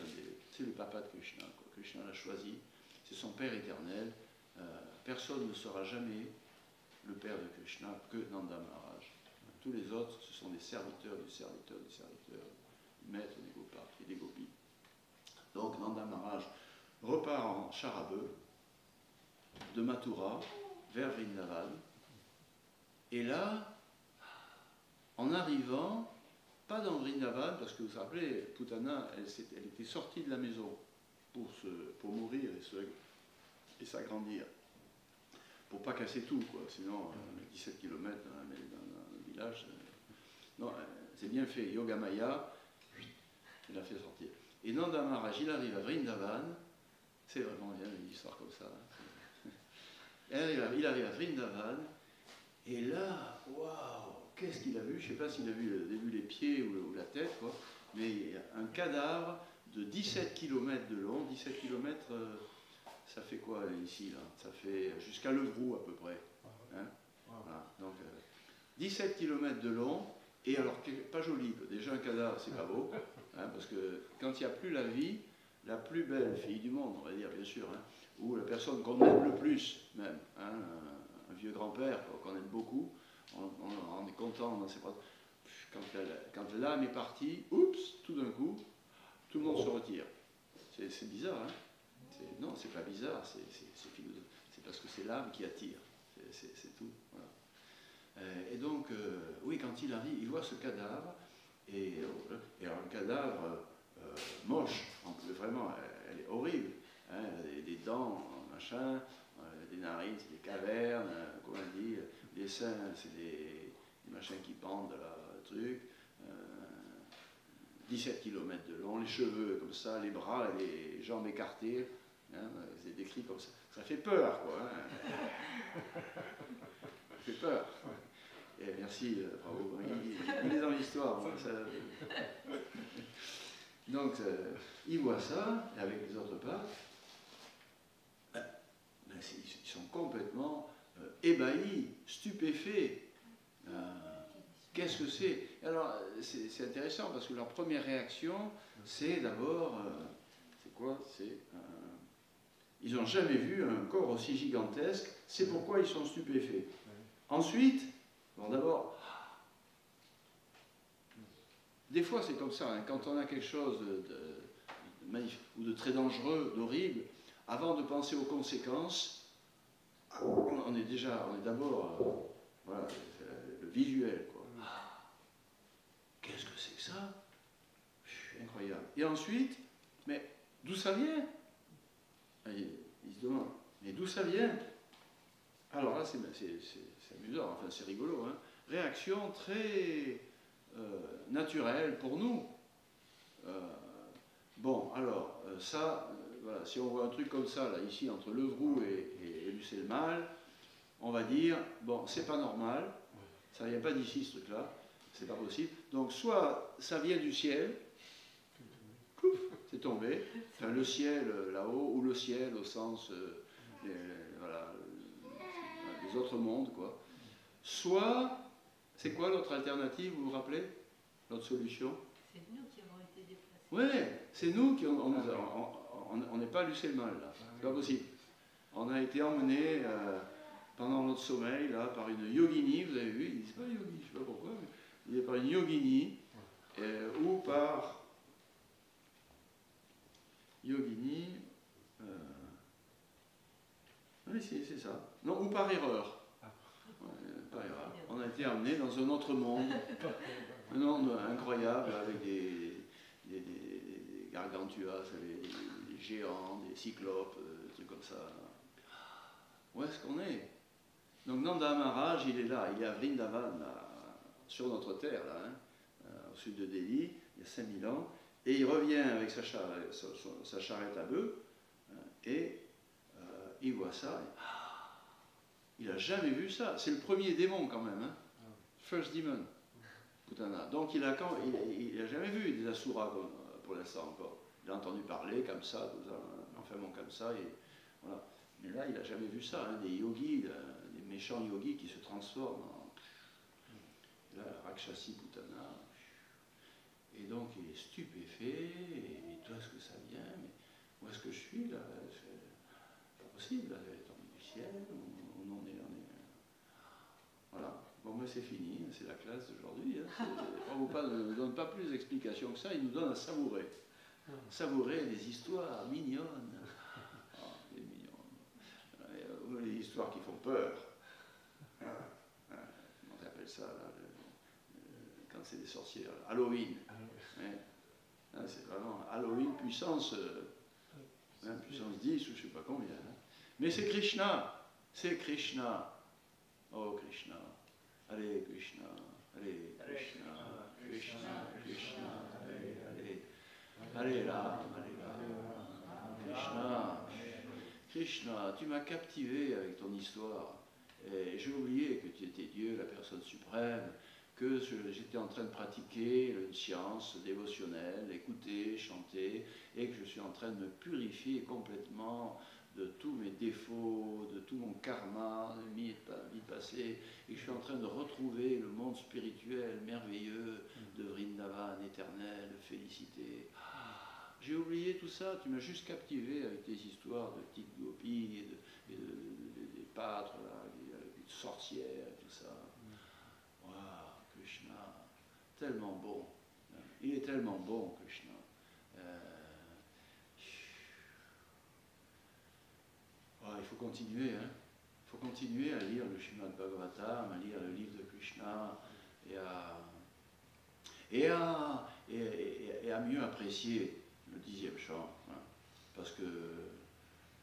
c'est le papa de Krishna. Quoi. Krishna l'a choisi, c'est son père éternel. Personne ne sera jamais le père de Krishna que Nanda Maharaj. Tous les autres, ce sont des serviteurs du serviteur du serviteur, du maître des gopas et des gopis. Donc Nanda Maharaj repart en char à bœuf de Mathura vers Vrindavan. Et là, en arrivant, pas dans Vrindavan, parce que vous vous rappelez, Putana, elle était sortie de la maison pour mourir et s'agrandir. Pour pas casser tout, quoi. Sinon, 17 km dans le village. Non, c'est bien fait. Yogamaya, il l'a fait sortir. Et Nanda Maharaj, il arrive à Vrindavan. C'est vraiment bien une histoire comme ça. Hein. Il arrive à Vrindavan. Et là, waouh, qu'est-ce qu'il a vu? Je ne sais pas s'il a vu les pieds ou la tête, quoi. Mais un cadavre de 17 km de long. 17 km, ça fait quoi ici, là? Ça fait jusqu'à Levroux à peu près. Hein, voilà. Donc, 17 km de long. Et alors, pas joli. Déjà, un cadavre, c'est pas beau. Hein, parce que quand il n'y a plus la vie, la plus belle fille du monde, on va dire, bien sûr, hein, ou la personne qu'on aime le plus, même, hein, un vieux grand-père qu'on aime beaucoup, on est content dans ses bras. Quand l'âme est partie, oups, tout d'un coup, tout le monde se retire. C'est bizarre, hein? Non, c'est pas bizarre, c'est parce que c'est l'âme qui attire, c'est tout. Voilà. Et donc, oui, quand il arrive, il voit ce cadavre, et alors le cadavre moche, vraiment, elle est horrible, hein, elle a des dents, machin, des narines, c'est des cavernes, comment on dit, les seins, c'est des machins qui pendent de la truc, 17 km de long, les cheveux comme ça, les bras et les jambes écartées, hein, c'est décrit comme ça. Ça fait peur, quoi. Hein. Ça fait peur. Et merci, bravo. Il est dans l'histoire. Donc, il voit ça, et avec les autres pattes, ils sont complètement ébahis, stupéfaits. Qu'est-ce que c'est? Alors, c'est intéressant parce que leur première réaction, c'est d'abord, c'est quoi? Ils n'ont jamais vu un corps aussi gigantesque, c'est pourquoi ils sont stupéfaits. Ensuite, bon, d'abord, des fois c'est comme ça, hein, quand on a quelque chose de magnifique ou de très dangereux, d'horrible, avant de penser aux conséquences, on est d'abord, voilà, le visuel, quoi. Qu'est-ce que c'est que ça? Incroyable. Et ensuite, mais d'où ça vient? Il se demande, mais d'où ça vient? Alors là, c'est amusant, enfin c'est rigolo, hein. Réaction très naturelle pour nous. Bon, alors, ça, voilà, si on voit un truc comme ça, là, ici, entre Levroux et Lucé-le-Mal, on va dire, bon, c'est pas normal, ça vient pas d'ici ce truc-là, c'est pas possible. Donc soit ça vient du ciel, pouf, c'est tombé, enfin le ciel là-haut, ou le ciel au sens, voilà, les autres mondes, quoi. Soit, c'est quoi l'autre alternative, vous vous rappelez? L'autre solution? C'est nous qui avons été déplacés. Oui, c'est nous qui on n'est pas lucé le mal, là, c'est pas possible. On a été emmenés pendant notre sommeil, là, par une yogini, vous avez vu, il dit pas yogi, je sais pas pourquoi, mais il est par une yogini, ou par yogini, oui, c'est ça, non, ou par erreur. Par erreur. On a été emmenés dans un autre monde, un monde incroyable, avec des gargantuas, des géants, des cyclopes, des trucs comme ça. Où est-ce qu'on est? Donc Nanda Maharaj, il est là, il est à Vrindavan, là, sur notre terre, là, hein, au sud de Delhi, il y a 5000 ans, et il revient avec sa charrette à bœufs, hein, et il voit ça, et, il n'a jamais vu ça, c'est le premier démon quand même, hein, first demon, Putana. Donc il a jamais vu des asuras pour l'instant encore, il a entendu parler comme ça, enfin bon comme ça, et voilà. Mais là, il n'a jamais vu ça, hein, des yogis, des méchants yogis qui se transforment en là, Rakshasi Putana. Et donc, il est stupéfait, et toi, est-ce que ça vient? Mais où est-ce que je suis, là? C'est pas possible, là, elle est tombée du ciel, on est... Voilà. Bon, mais c'est fini, c'est la classe d'aujourd'hui. Hein. Prabhupada ne nous donne pas plus d'explications que ça, il nous donne à savourer. Savourer les histoires mignonnes. Les histoires qui font peur. Comment on appelle ça là, quand c'est des sorcières? Halloween. C'est vraiment Halloween puissance, puissance 10 ou je ne sais pas combien. Hein. Mais c'est Krishna. C'est Krishna. Oh Krishna. Allez Krishna. Allez Krishna. Krishna. Krishna. Allez. Allez là. Allez là. Krishna. Krishna, tu m'as captivé avec ton histoire. Et j'ai oublié que tu étais Dieu, la personne suprême, que j'étais en train de pratiquer une science dévotionnelle, écouter, chanter, et que je suis en train de me purifier complètement de tous mes défauts, de tout mon karma, de vie passée, et que je suis en train de retrouver le monde spirituel merveilleux de Vrindavan éternel, félicité. J'ai oublié tout ça, tu m'as juste captivé avec tes histoires de petites gopis, et des pâtres, là, des sorcières, et tout ça. Waouh, Krishna, tellement bon. Il est tellement bon, Krishna. Il faut continuer, hein. Il faut continuer à lire le Srimad Bhagavatam, à lire le livre de Krishna, et à mieux apprécier le 10e chant, hein, parce que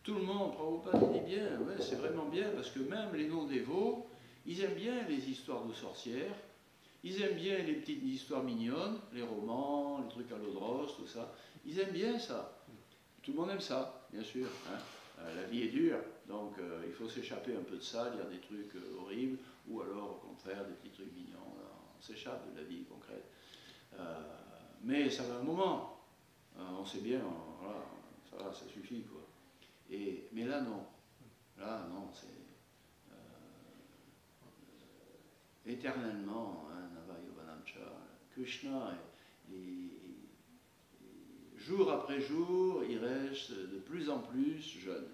tout le monde, Prabhupada dit bien, ouais, c'est vraiment bien, parce que même les non-dévots, ils aiment bien les histoires de sorcières, ils aiment bien les petites histoires mignonnes, les romans, les trucs à l'eau de rose, tout ça, ils aiment bien ça. Tout le monde aime ça, bien sûr. Hein. La vie est dure, donc il faut s'échapper un peu de ça, lire des trucs horribles, ou alors au contraire des petits trucs mignons, on s'échappe de la vie concrète. Mais ça va un moment. On sait bien, voilà, ça suffit, quoi. Mais là, non. Là, non, c'est éternellement, hein, Navayovanamcha. Krishna, jour après jour, il reste de plus en plus jeune.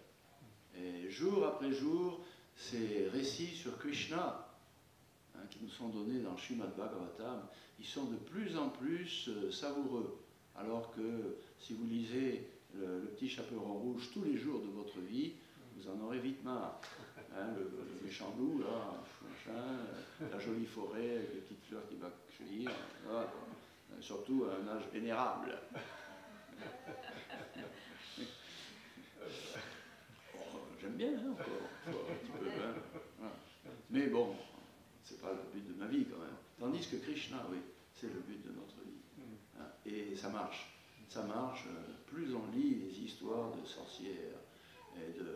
Et jour après jour, ces récits sur Krishna, hein, qui nous sont donnés dans le Srimad Bhagavatam, ils sont de plus en plus savoureux. Alors que si vous lisez le petit chaperon rouge tous les jours de votre vie, vous en aurez vite marre. Hein, le méchant loup, là, machin, la jolie forêt avec les petites fleurs qui va cueillir, voilà. Surtout à un âge vénérable. J'aime bien, hein, encore, un petit peu. Hein, voilà. Mais bon, c'est pas le but de ma vie quand même. Tandis que Krishna, oui, c'est le but de notre vie. Hein, et ça marche. Ça marche, plus on lit les histoires de sorcières et de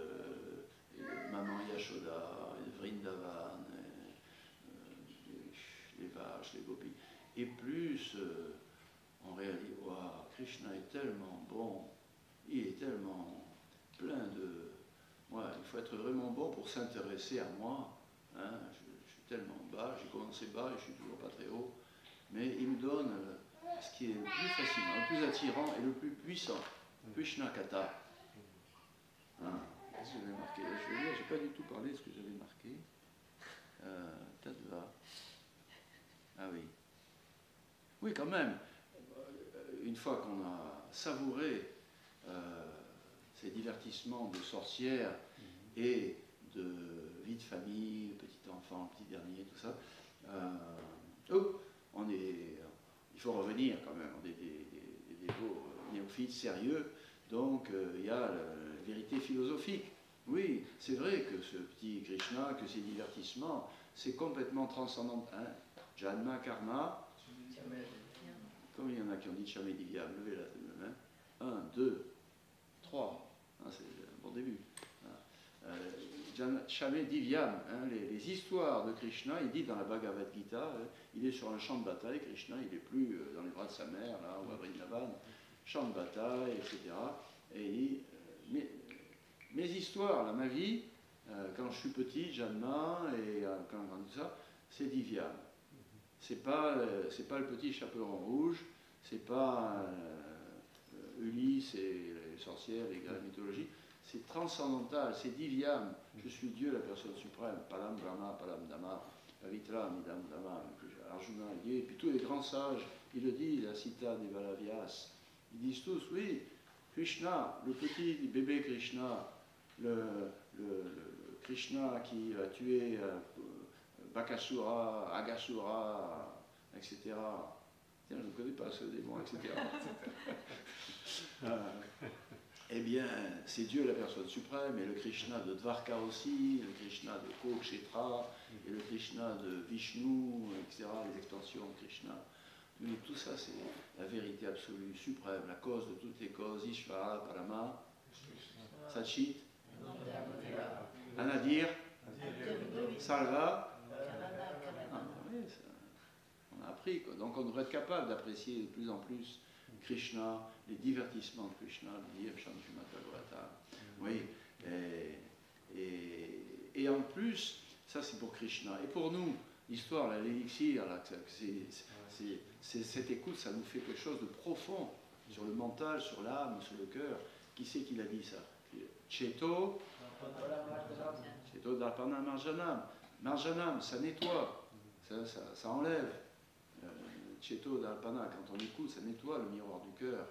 Maman Yashoda, et de Vrindavan, les vaches, les gopis, et plus on réalise, waouh, Krishna est tellement bon, il est tellement plein de... Ouais, il faut être vraiment bon pour s'intéresser à moi. Hein, je suis tellement bas, j'ai commencé bas et je suis toujours pas très haut, mais il me donne ce qui est le plus fascinant, le plus attirant et le plus puissant, Krishna Kata. Hein, qu'est-ce que j'avais marqué? Je n'ai pas du tout parlé de ce que j'avais marqué. Tadva. Ah oui. Oui, quand même. Une fois qu'on a savouré ces divertissements de sorcières et de vie de famille, petit enfant, petit dernier, tout ça, il faut revenir quand même. On est des beaux néophytes sérieux, donc il y a la vérité philosophique. Oui, c'est vrai que ce petit Krishna, que ces divertissements, c'est complètement transcendant. Hein? Janma, karma, comme il y en a qui ont dit Chamé Divyam, levez la main. 1, 2, 3. Hein, c'est un bon début. Chamé Divyam, hein, les histoires de Krishna, il dit dans la Bhagavad Gita, il est sur un champ de bataille, Krishna, il n'est plus dans les bras de sa mère, là, ou à Vrindavan, champ de bataille, etc. Et il dit, mes histoires, là, ma vie, quand je suis petit, Janma, et quand tout ça, c'est Divyam. C'est pas le petit chaperon rouge, c'est pas Ulysse et les sorcières, les gars mythologiques, c'est transcendantal, c'est Divyam. Je suis Dieu, la personne suprême, Palam Brahma, Palam Dhamma, Vitram, Idam Dhamma, Arjuna, et puis tous les grands sages, il le dit, la Sita des Valavyas, ils disent tous, oui, Krishna, le petit bébé Krishna, le Krishna qui a tué Bakasura, Agasura, etc. Tiens, je ne connais pas ce démon, etc. Eh bien, c'est Dieu la personne suprême, et le Krishna de Dvarka aussi, le Krishna de Kurukshetra, et le Krishna de Vishnu, etc., les extensions de Krishna. Mais tout ça, c'est la vérité absolue, suprême, la cause de toutes les causes, Ishvara, Parama, Satchit, Anadir, Salva. Oui, on a appris, quoi. Donc on devrait être capable d'apprécier de plus en plus Krishna, les divertissements de Krishna, le dire Shantimata Bhavata. Oui, et en plus, ça c'est pour Krishna. Et pour nous, l'histoire, l'élixir, c'est cette écoute, ça nous fait quelque chose de profond sur le mental, sur l'âme, sur le cœur. Qui c'est qui l'a dit ça? Cheto Darpana Marjanam. Marjanam, ça nettoie, ça enlève. Cheto Darpana, quand on écoute, ça nettoie le miroir du cœur.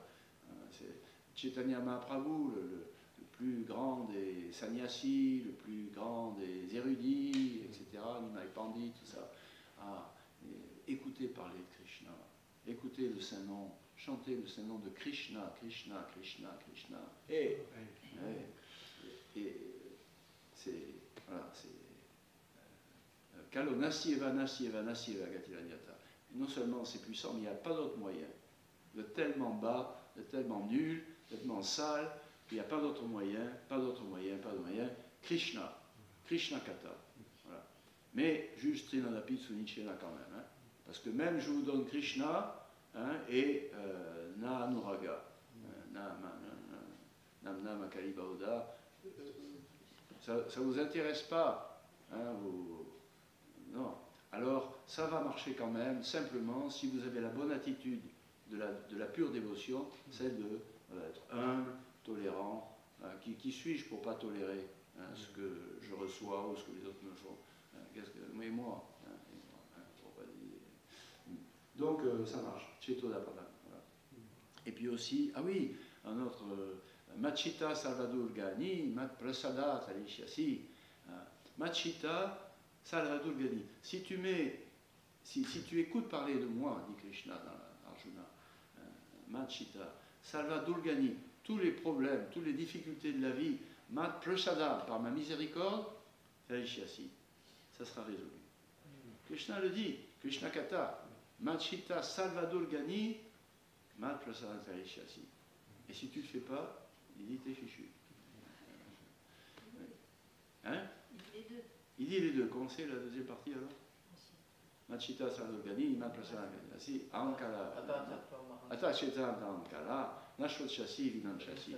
C'est Chaitanya Mahaprabhu, le plus grand des sannyasis, le plus grand des érudits, etc., Nimai Pandit, tout ça. Écoutez parler de Krishna, écoutez le Saint-Nom, chantez le Saint-Nom de Krishna, Krishna, Krishna, Krishna. Et c'est, voilà, c'est Kalo Nasyeva, Nasyeva, Nasyeva, Gatilanyata. Non seulement c'est puissant, mais il n'y a pas d'autre moyen. De tellement bas, de tellement nul, de tellement sale, il n'y a pas d'autre moyen, pas d'autre moyen, pas d'autre moyen. Krishna, Krishna Kata. Voilà. Mais juste Trinadapi Sunichena quand même. Hein, parce que même je vous donne Krishna et Na Anuraga, Nam Nam Akali Baoda, ça ne vous intéresse pas. Hein, non. Alors, ça va marcher quand même, simplement, si vous avez la bonne attitude de la pure dévotion, celle d'être humble, tolérant. Qui suis-je pour ne pas tolérer ce que je reçois ou ce que les autres me font? Mais moi, donc, ça marche. Chetodapana. Voilà. Et puis aussi, ah oui, un autre, Machita Salvador Gani, Mat Prasada Talishyasi. Machita Salvador Gani. Si tu écoutes parler de moi, dit Krishna dans Arjuna, Machita Salvador Gani, tous les problèmes, toutes les difficultés de la vie, Mat Prasada, par ma miséricorde, Talishyasi. Ça sera résolu. Krishna le dit, Krishna Kata. Machita Salvador Gani, Mat Prasada Talishyasi. Et si tu ne le fais pas, il dit t'es fichu. Hein? Les deux. Il dit les deux. Comment c'est la deuxième partie alors? Machita Sadogani, Matrasanasi, Ankara. Atacheta Ankara, Nashotchasi, Vinanchasi.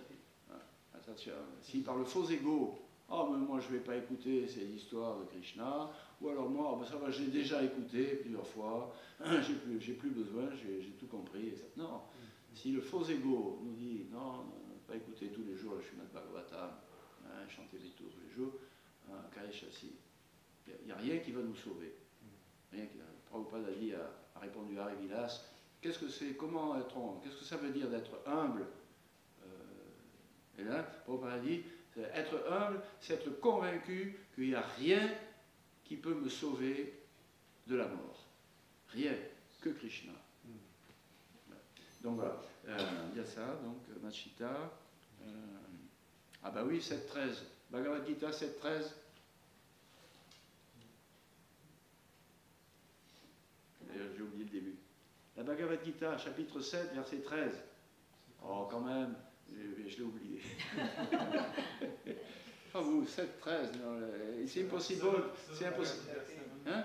Si par le faux ego, ah mais moi je ne vais pas écouter ces histoires de Krishna, ou alors moi, ben ça va, j'ai déjà écouté plusieurs fois, j'ai plus besoin, j'ai tout compris. Et ça. Non, si le faux ego nous dit non, pas écouter tous les jours le Srimad Bhagavatam, chanter les tours tous les jours, Karishasi, il n'y a rien qui va nous sauver. Rien qui, Prabhupada a répondu à Hari Vilas, qu'est-ce que c'est, comment être, qu'est-ce que ça veut dire d'être humble? Et là, Prabhupada dit, être humble, c'est être convaincu qu'il n'y a rien qui peut me sauver de la mort. Rien, que Krishna. Donc voilà, il y a ça, donc Machita. Ah bah oui, 7.13. Bhagavad Gita 7.13. D'ailleurs, j'ai oublié le début. La Bhagavad Gita, chapitre 7, verset 13. Oh, quand même, je l'ai oublié. Ah vous, 7, 13, c'est impossible. C'est impossible. Hein?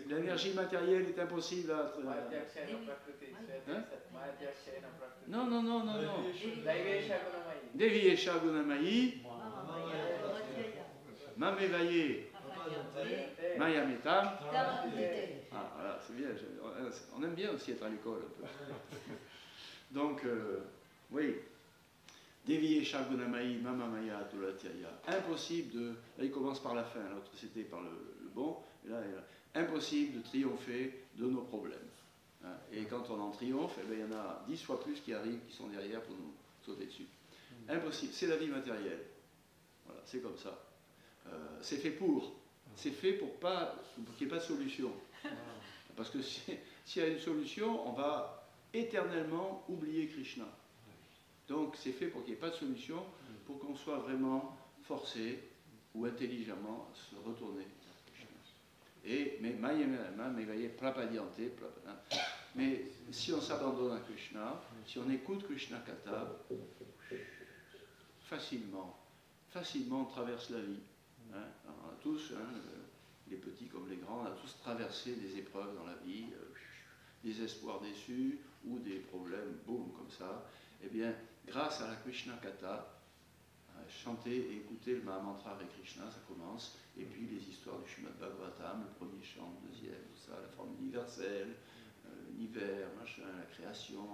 L'énergie matérielle est impossible à... Hein? Non, non, non, non, non. Devi Esha Gunamayi, Mamevaye, Mayametam. Ah, voilà, c'est bien. On aime bien aussi être à l'école un peu. Donc, oui. Devi Esha Gunamayi, Mamamaya Atulatyaya. Impossible de. Là, il commence par la fin, l'autre c'était par le bon, et là, impossible de triompher de nos problèmes. Et quand on en triomphe, eh bien, il y en a 10 fois plus qui arrivent, qui sont derrière pour nous sauter dessus. Impossible, c'est la vie matérielle. Voilà, c'est comme ça. C'est fait pour. C'est fait pour qu'il n'y ait pas de solution. Parce que s'il y a une solution, on va éternellement oublier Krishna. Donc c'est fait pour qu'il n'y ait pas de solution, pour qu'on soit vraiment forcé ou intelligemment à se retourner vers Krishna. Mais mais si on s'abandonne à Krishna, si on écoute Krishna Katha, facilement on traverse la vie. On a tous, les petits comme les grands, on a tous traversé des épreuves dans la vie, des espoirs déçus ou des problèmes, boum, comme ça. Eh bien, grâce à la Krishna Katha, chanter et écouter le Mahamantra Hare Krishna, ça commence, et puis les histoires du Srimad Bhagavatam, le premier chant, le deuxième, tout ça, la forme universelle, l'univers, machin, la création,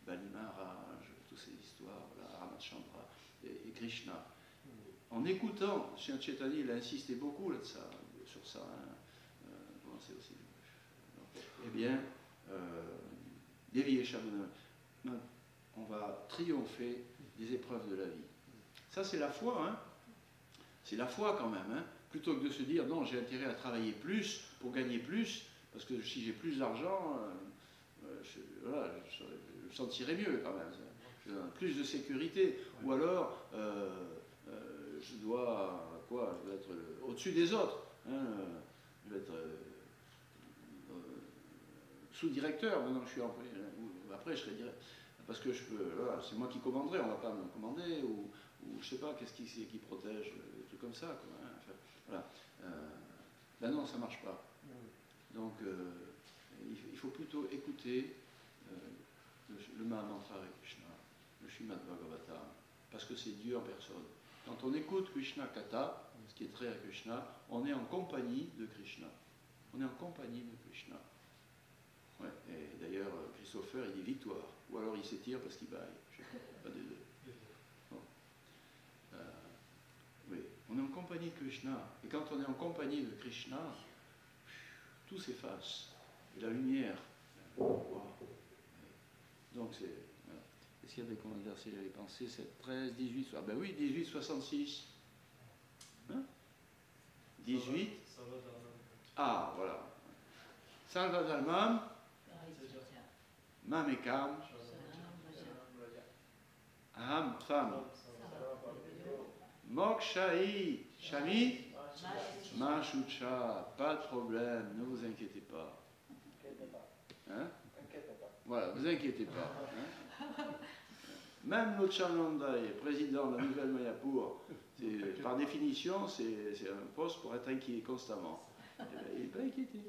Bali Maharaj, toutes ces histoires, Ramachandra et Krishna. En écoutant, Sri Chaitanya, il a insisté beaucoup sur ça. Comment c'est aussi? Eh bien, Devi Eshabuna, on va triompher des épreuves de la vie. Ça, c'est la foi, hein. C'est la foi quand même, hein. Plutôt que de se dire, non, j'ai intérêt à travailler plus pour gagner plus, parce que si j'ai plus d'argent, je sentirai mieux quand même. Je donne plus de sécurité. Ou alors, je dois être au-dessus des autres. Hein. Je vais être sous-directeur, maintenant que je suis employé. Après, je serai directeur. Parce que c'est moi qui commanderai, on ne va pas me commander, ou je ne sais pas, qu'est-ce qui protège, des trucs comme ça. Quoi, hein. Enfin, voilà. Ben non, ça ne marche pas. Donc, il faut plutôt écouter le Mahamantra Hare Krishna, le Srimad Bhagavatam, parce que c'est Dieu en personne. Quand on écoute Krishna Katha, ce qui est très à Krishna, on est en compagnie de Krishna. On est en compagnie de Krishna. Ouais, et d'ailleurs, Christopher, il dit victoire. Ou alors il s'étire parce qu'il baille. Je ne sais pas des deux. Bon. Oui, on est en compagnie de Krishna. Et quand on est en compagnie de Krishna, tout s'efface. Et la lumière. Wow. Donc c'est. Voilà. Est-ce qu'il y avait combien de versets j'avais pensé? 7, 13, 18. Ah ben oui, 18, 66. Hein 18. Ah, voilà. Salva Dharmam. Mamekam, Aham, femme, Mokshai, Shami, Mashucha, pas de problème, ne vous inquiétez pas. Hein? Voilà, vous inquiétez pas. Hein? Même Lochananda, président de la Nouvelle Mayapur, Par définition, c'est un poste pour être inquiet constamment. Eh ben, il n'est pas inquiété.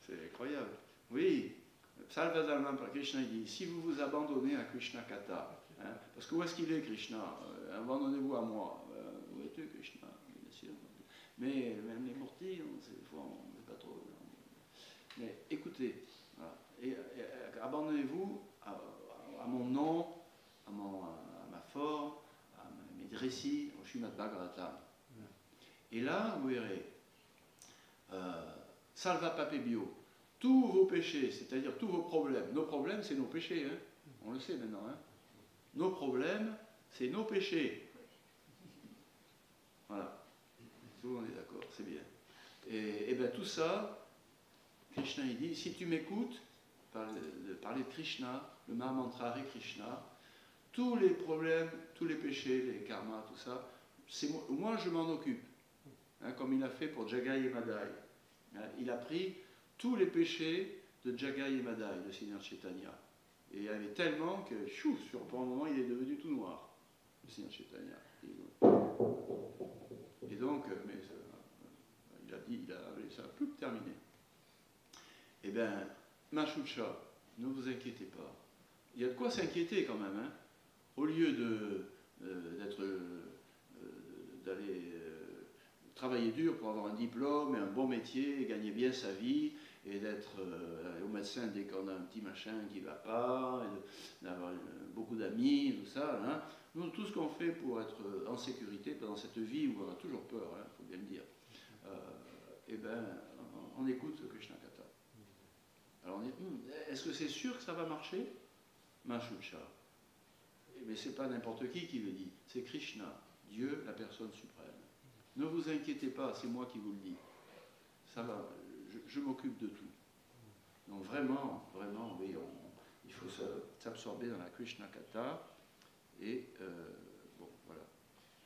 C'est incroyable. Oui, Salvadalman par Krishna il dit, si vous vous abandonnez à Krishna Kata, hein, parce que où est-ce qu'il est Krishna? Abandonnez-vous à moi. Où es-tu Krishna? Bien sûr. Mais même les mortils, des fois on ne sait pas trop. Mais écoutez, voilà. Et abandonnez-vous à mon nom, à ma forme, à mes récits, au Srimad Bhagavatam. Et là, vous verrez, Salva Papebio, tous vos péchés, c'est-à-dire tous vos problèmes. Nos problèmes, c'est nos péchés, hein. On le sait maintenant. Hein. Nos problèmes, c'est nos péchés. Voilà. Tout le monde est d'accord, c'est bien. Et bien tout ça, Krishna il dit, si tu m'écoutes, parler de Krishna, le Mahamantra Hare Krishna, tous les problèmes, tous les péchés, les karmas, tout ça, moi je m'en occupe. Hein, comme il a fait pour Jagai et Madai. Hein, il a pris tous les péchés de Jagai et Madai, de Seigneur Chaitanya. Et il y avait tellement que, chouf, pour un moment, il est devenu tout noir, le Seigneur Chaitanya. Et donc, mais il a dit, ça a plus terminé. Eh bien, Machucha, ne vous inquiétez pas. Il y a de quoi s'inquiéter quand même. Hein. Au lieu d'aller travailler dur pour avoir un diplôme et un bon métier, et gagner bien sa vie, et d'être au médecin dès qu'on a un petit machin qui ne va pas, et d'avoir beaucoup d'amis, tout ça. Hein. Nous, tout ce qu'on fait pour être en sécurité pendant cette vie où on a toujours peur, il faut bien le dire, eh bien, on écoute Krishna Kata. Alors on dit, est-ce que c'est sûr que ça va marcher? Machucha. Mais ce n'est pas n'importe qui le dit, c'est Krishna, Dieu, la personne suprême. Ne vous inquiétez pas, c'est moi qui vous le dis. Ça va, je m'occupe de tout. Donc vraiment, oui, il faut s'absorber dans la Krishna Kata. Et bon, voilà.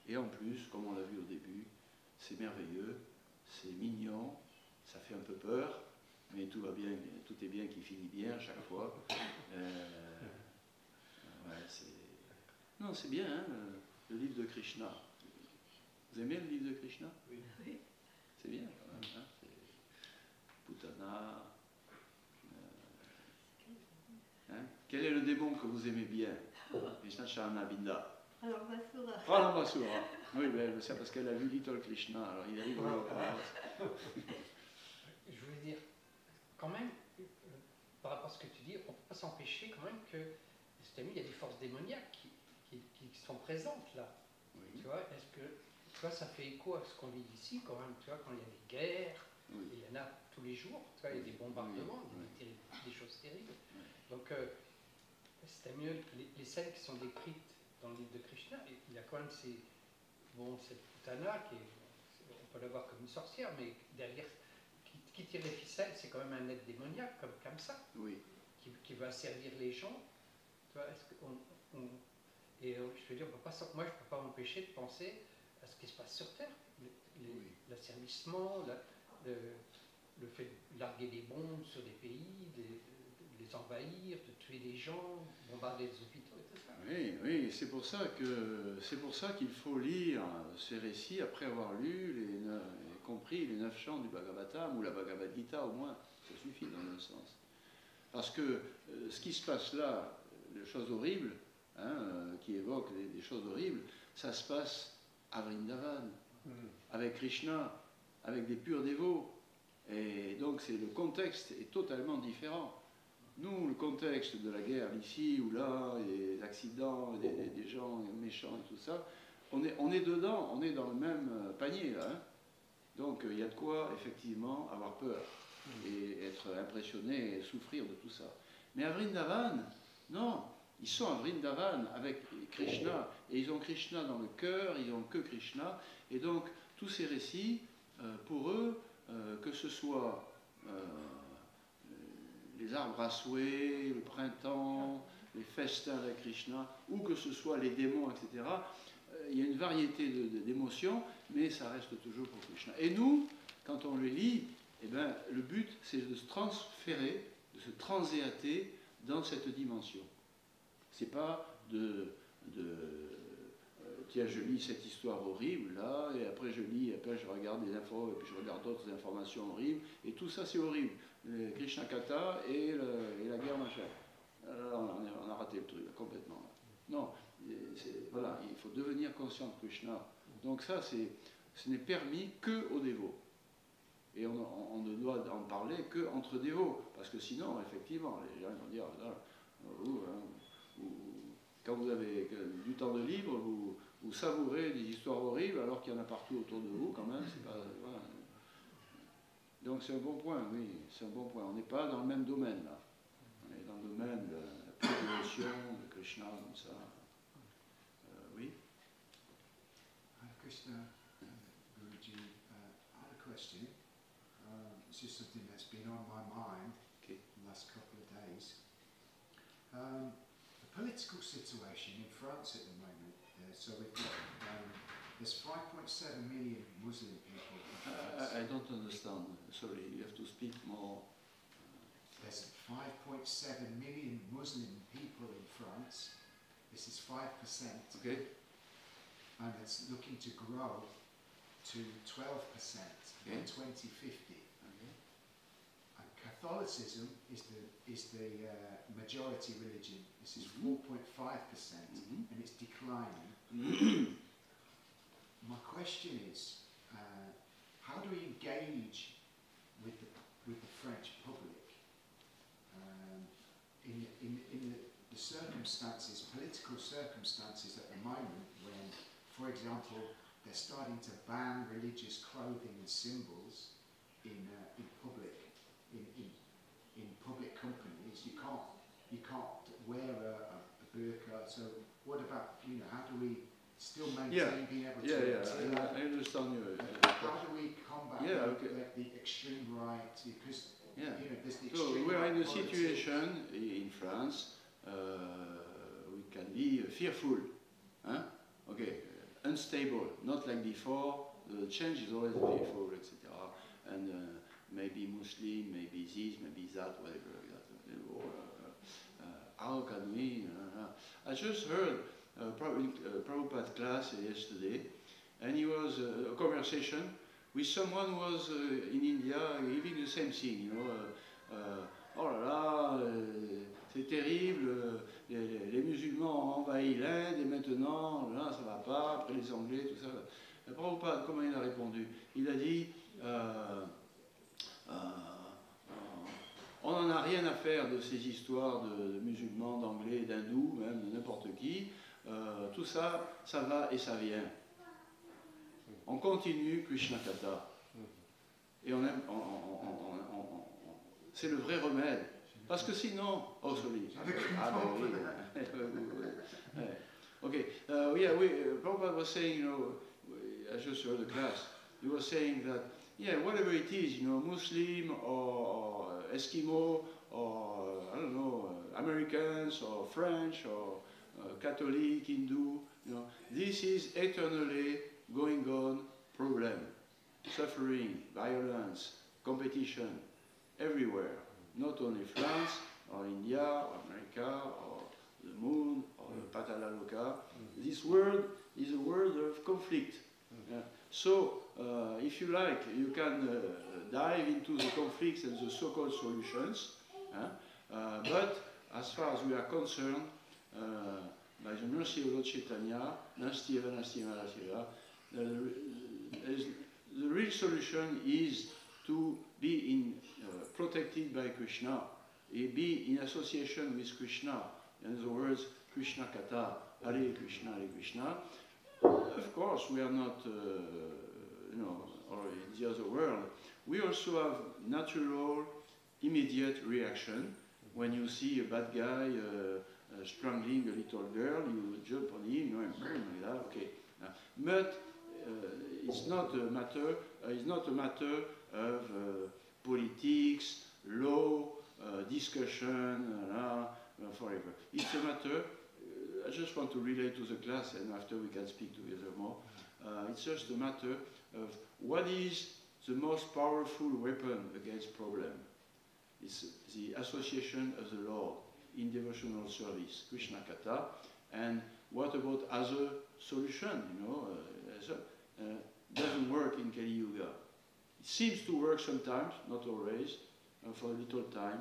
Et en plus, comme on l'a vu au début, c'est merveilleux, c'est mignon, ça fait un peu peur, mais tout va bien, tout est bien qui finit bien à chaque fois. Non, c'est bien, hein, le livre de Krishna. Vous aimez le livre de Krishna? Oui. C'est bien quand même. Hein, Putana. Hein, quel est le démon que vous aimez bien? Krishna Charana Binda. Alors, Basura. Ah, non, Basura. Oui, ben, c'est parce qu'elle a vu Little Krishna, alors il arrive à Je voulais dire, quand même, par rapport à ce que tu dis, on ne peut pas s'empêcher quand même que, il y a des forces démoniaques qui sont présentes là. Oui. Tu vois, est-ce que, tu vois, ça fait écho à ce qu'on vit ici quand même, tu vois, quand il y a des guerres, oui. Il y en a tous les jours, tu vois, il y a des bombardements, oui. Des choses terribles. Oui. Donc, c'était mieux, les scènes qui sont décrites dans le livre de Krishna, il y a quand même cette Putana on peut la voir comme une sorcière, mais derrière, qui tire les ficelles, c'est quand même un être démoniaque, comme ça, oui. qui va servir les gens. Tu vois, et je veux dire, moi je ne peux pas m'empêcher de penser à ce qui se passe sur Terre, l'asservissement, le fait de larguer des bombes sur des pays, de les envahir, de tuer des gens, bombarder les hôpitaux et tout ça. Oui, c'est pour ça qu'il faut lire ces récits après avoir lu compris les 9 chants du Bhagavatam ou la Bhagavad Gita au moins, ça suffit dans un sens. Parce que ce qui se passe là, les choses horribles, hein, qui évoquent des choses horribles, ça se passe à Vrindavan, avec Krishna, avec des purs dévots. Et donc le contexte est totalement différent. Nous, le contexte de la guerre ici ou là, les accidents, des gens méchants et tout ça, on est dedans, on est dans le même panier là. Hein. Donc il y a de quoi effectivement avoir peur et être impressionné et souffrir de tout ça. Mais à Vrindavan, non, ils sont à Vrindavan avec Krishna et ils ont Krishna dans le cœur, ils n'ont que Krishna. Et donc tous ces récits, pour eux, que ce soit les arbres à souhait, le printemps, les festins avec Krishna, ou que ce soit les démons, etc., il y a une variété d'émotions, mais ça reste toujours pour Krishna. Et nous, quand on les lit, eh ben, le but, c'est de se transférer, de se transéater dans cette dimension. C'est pas de tiens, je lis cette histoire horrible là, et après je lis, après je regarde des infos, et puis je regarde d'autres informations horribles, et tout ça c'est horrible. Le Krishna Kata et la guerre machin. Alors, on a raté le truc là, complètement. Là. Non, voilà, il faut devenir conscient de Krishna. Donc ça, ce n'est permis que aux dévots. Et on ne doit en parler qu'entre dévots, parce que sinon, effectivement, les gens vont dire, quand vous avez du temps de libre, vous savourez des histoires horribles, alors qu'il y en a partout autour de vous, quand même. C'est pas, voilà. Donc c'est un bon point, oui, c'est un bon point. On n'est pas dans le même domaine, là. On est dans le domaine de la prédilection de Krishna, comme ça. Oui. Hare Krishna, Guruji, I had a question. It's just something that's been on my mind the last couple of days. The political situation in France at the moment. So we've got, there's 5.7 million Muslim people in France. I don't understand. Sorry, you have to speak more. There's 5.7 million Muslim people in France. This is 5%. Okay. And it's looking to grow to 12% by 2050. Okay. And Catholicism is the majority religion. This is 4.5%, and it's declining. My question is, how do we engage with the French public in the circumstances, political circumstances at the moment, when, for example, they're starting to ban religious clothing and symbols in public companies. You can't wear a burqa. So what about, how do we still maintain being able to? I understand you. How do we combat the extreme right? Because there's the So extreme we are in a right politics. situation in France. We can be fearful, huh? Okay, unstable, not like before. The change is always fearful, etc. And maybe Muslim, maybe this, maybe that, whatever. How can we? I just heard Prabhupada class yesterday, and he was a conversation with someone who was in India giving the same thing, oh là là, c'est terrible, les musulmans ont envahi l'Inde et maintenant, là, ça va pas, après les Anglais, tout ça. Prabhupada, comment il a répondu? Il a dit, on n'en a rien à faire de ces histoires de musulmans, d'anglais, d'hindous, même de n'importe qui. Tout ça, ça va et ça vient. On continue Krishna Kata. Et c'est le vrai remède. Parce que sinon... Oh, sorry. Okay. Prabhupada was saying, I just heard the class, he was saying that, whatever it is, Muslim or Eskimo or, I don't know, Americans or French or Catholic, Hindu, this is eternally going on problem, suffering, violence, competition, everywhere. Not only France or India or America or the moon or Patalaloka. This world is a world of conflict. So, if you like, you can dive into the conflicts and the so-called solutions. But as far as we are concerned, by the mercy of Lord Chaitanya, the real solution is to be protected by Krishna, be in association with Krishna. In other words, Krishna Kata, Hare Krishna, Hare Krishna. Of course, we are not, or in the other world. We also have natural, immediate reaction. When you see a bad guy strangling a little girl, you jump on him, like that, okay. But it's not a matter. It's not a matter of politics, law, discussion, forever. It's a matter. I just want to relate to the class, and after we can speak together more. It's just a matter of what is the most powerful weapon against problem. It's the association of the Lord in devotional service, Krishna Kata, and what about other solution? You know, doesn't work in Kali Yuga. It seems to work sometimes, not always, for a little time,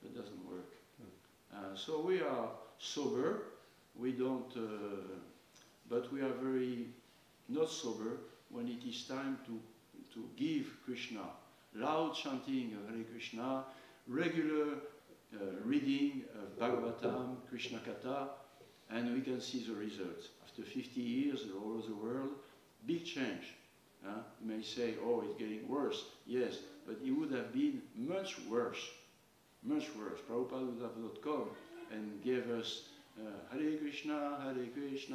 but doesn't work. So we are sober. We don't, but we are very not sober when it is time to give Krishna. Loud chanting of Hare Krishna, regular reading of Bhagavatam, Krishna Katha, and we can see the results. After 50 years all over the world, big change. You may say, oh, it's getting worse. Yes, but it would have been much worse. Much worse. Prabhupada would have not come and gave us Hare Krishna, like this,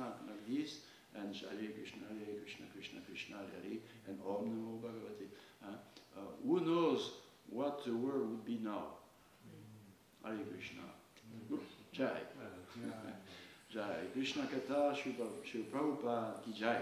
and Hare Krishna, Krishna Krishna, Hare, and Om Namo Bhagavate. Who knows what the world would be now? Hare Krishna. Jai. Jai. Krishna Katha, Shri Prabhupada ki Jai.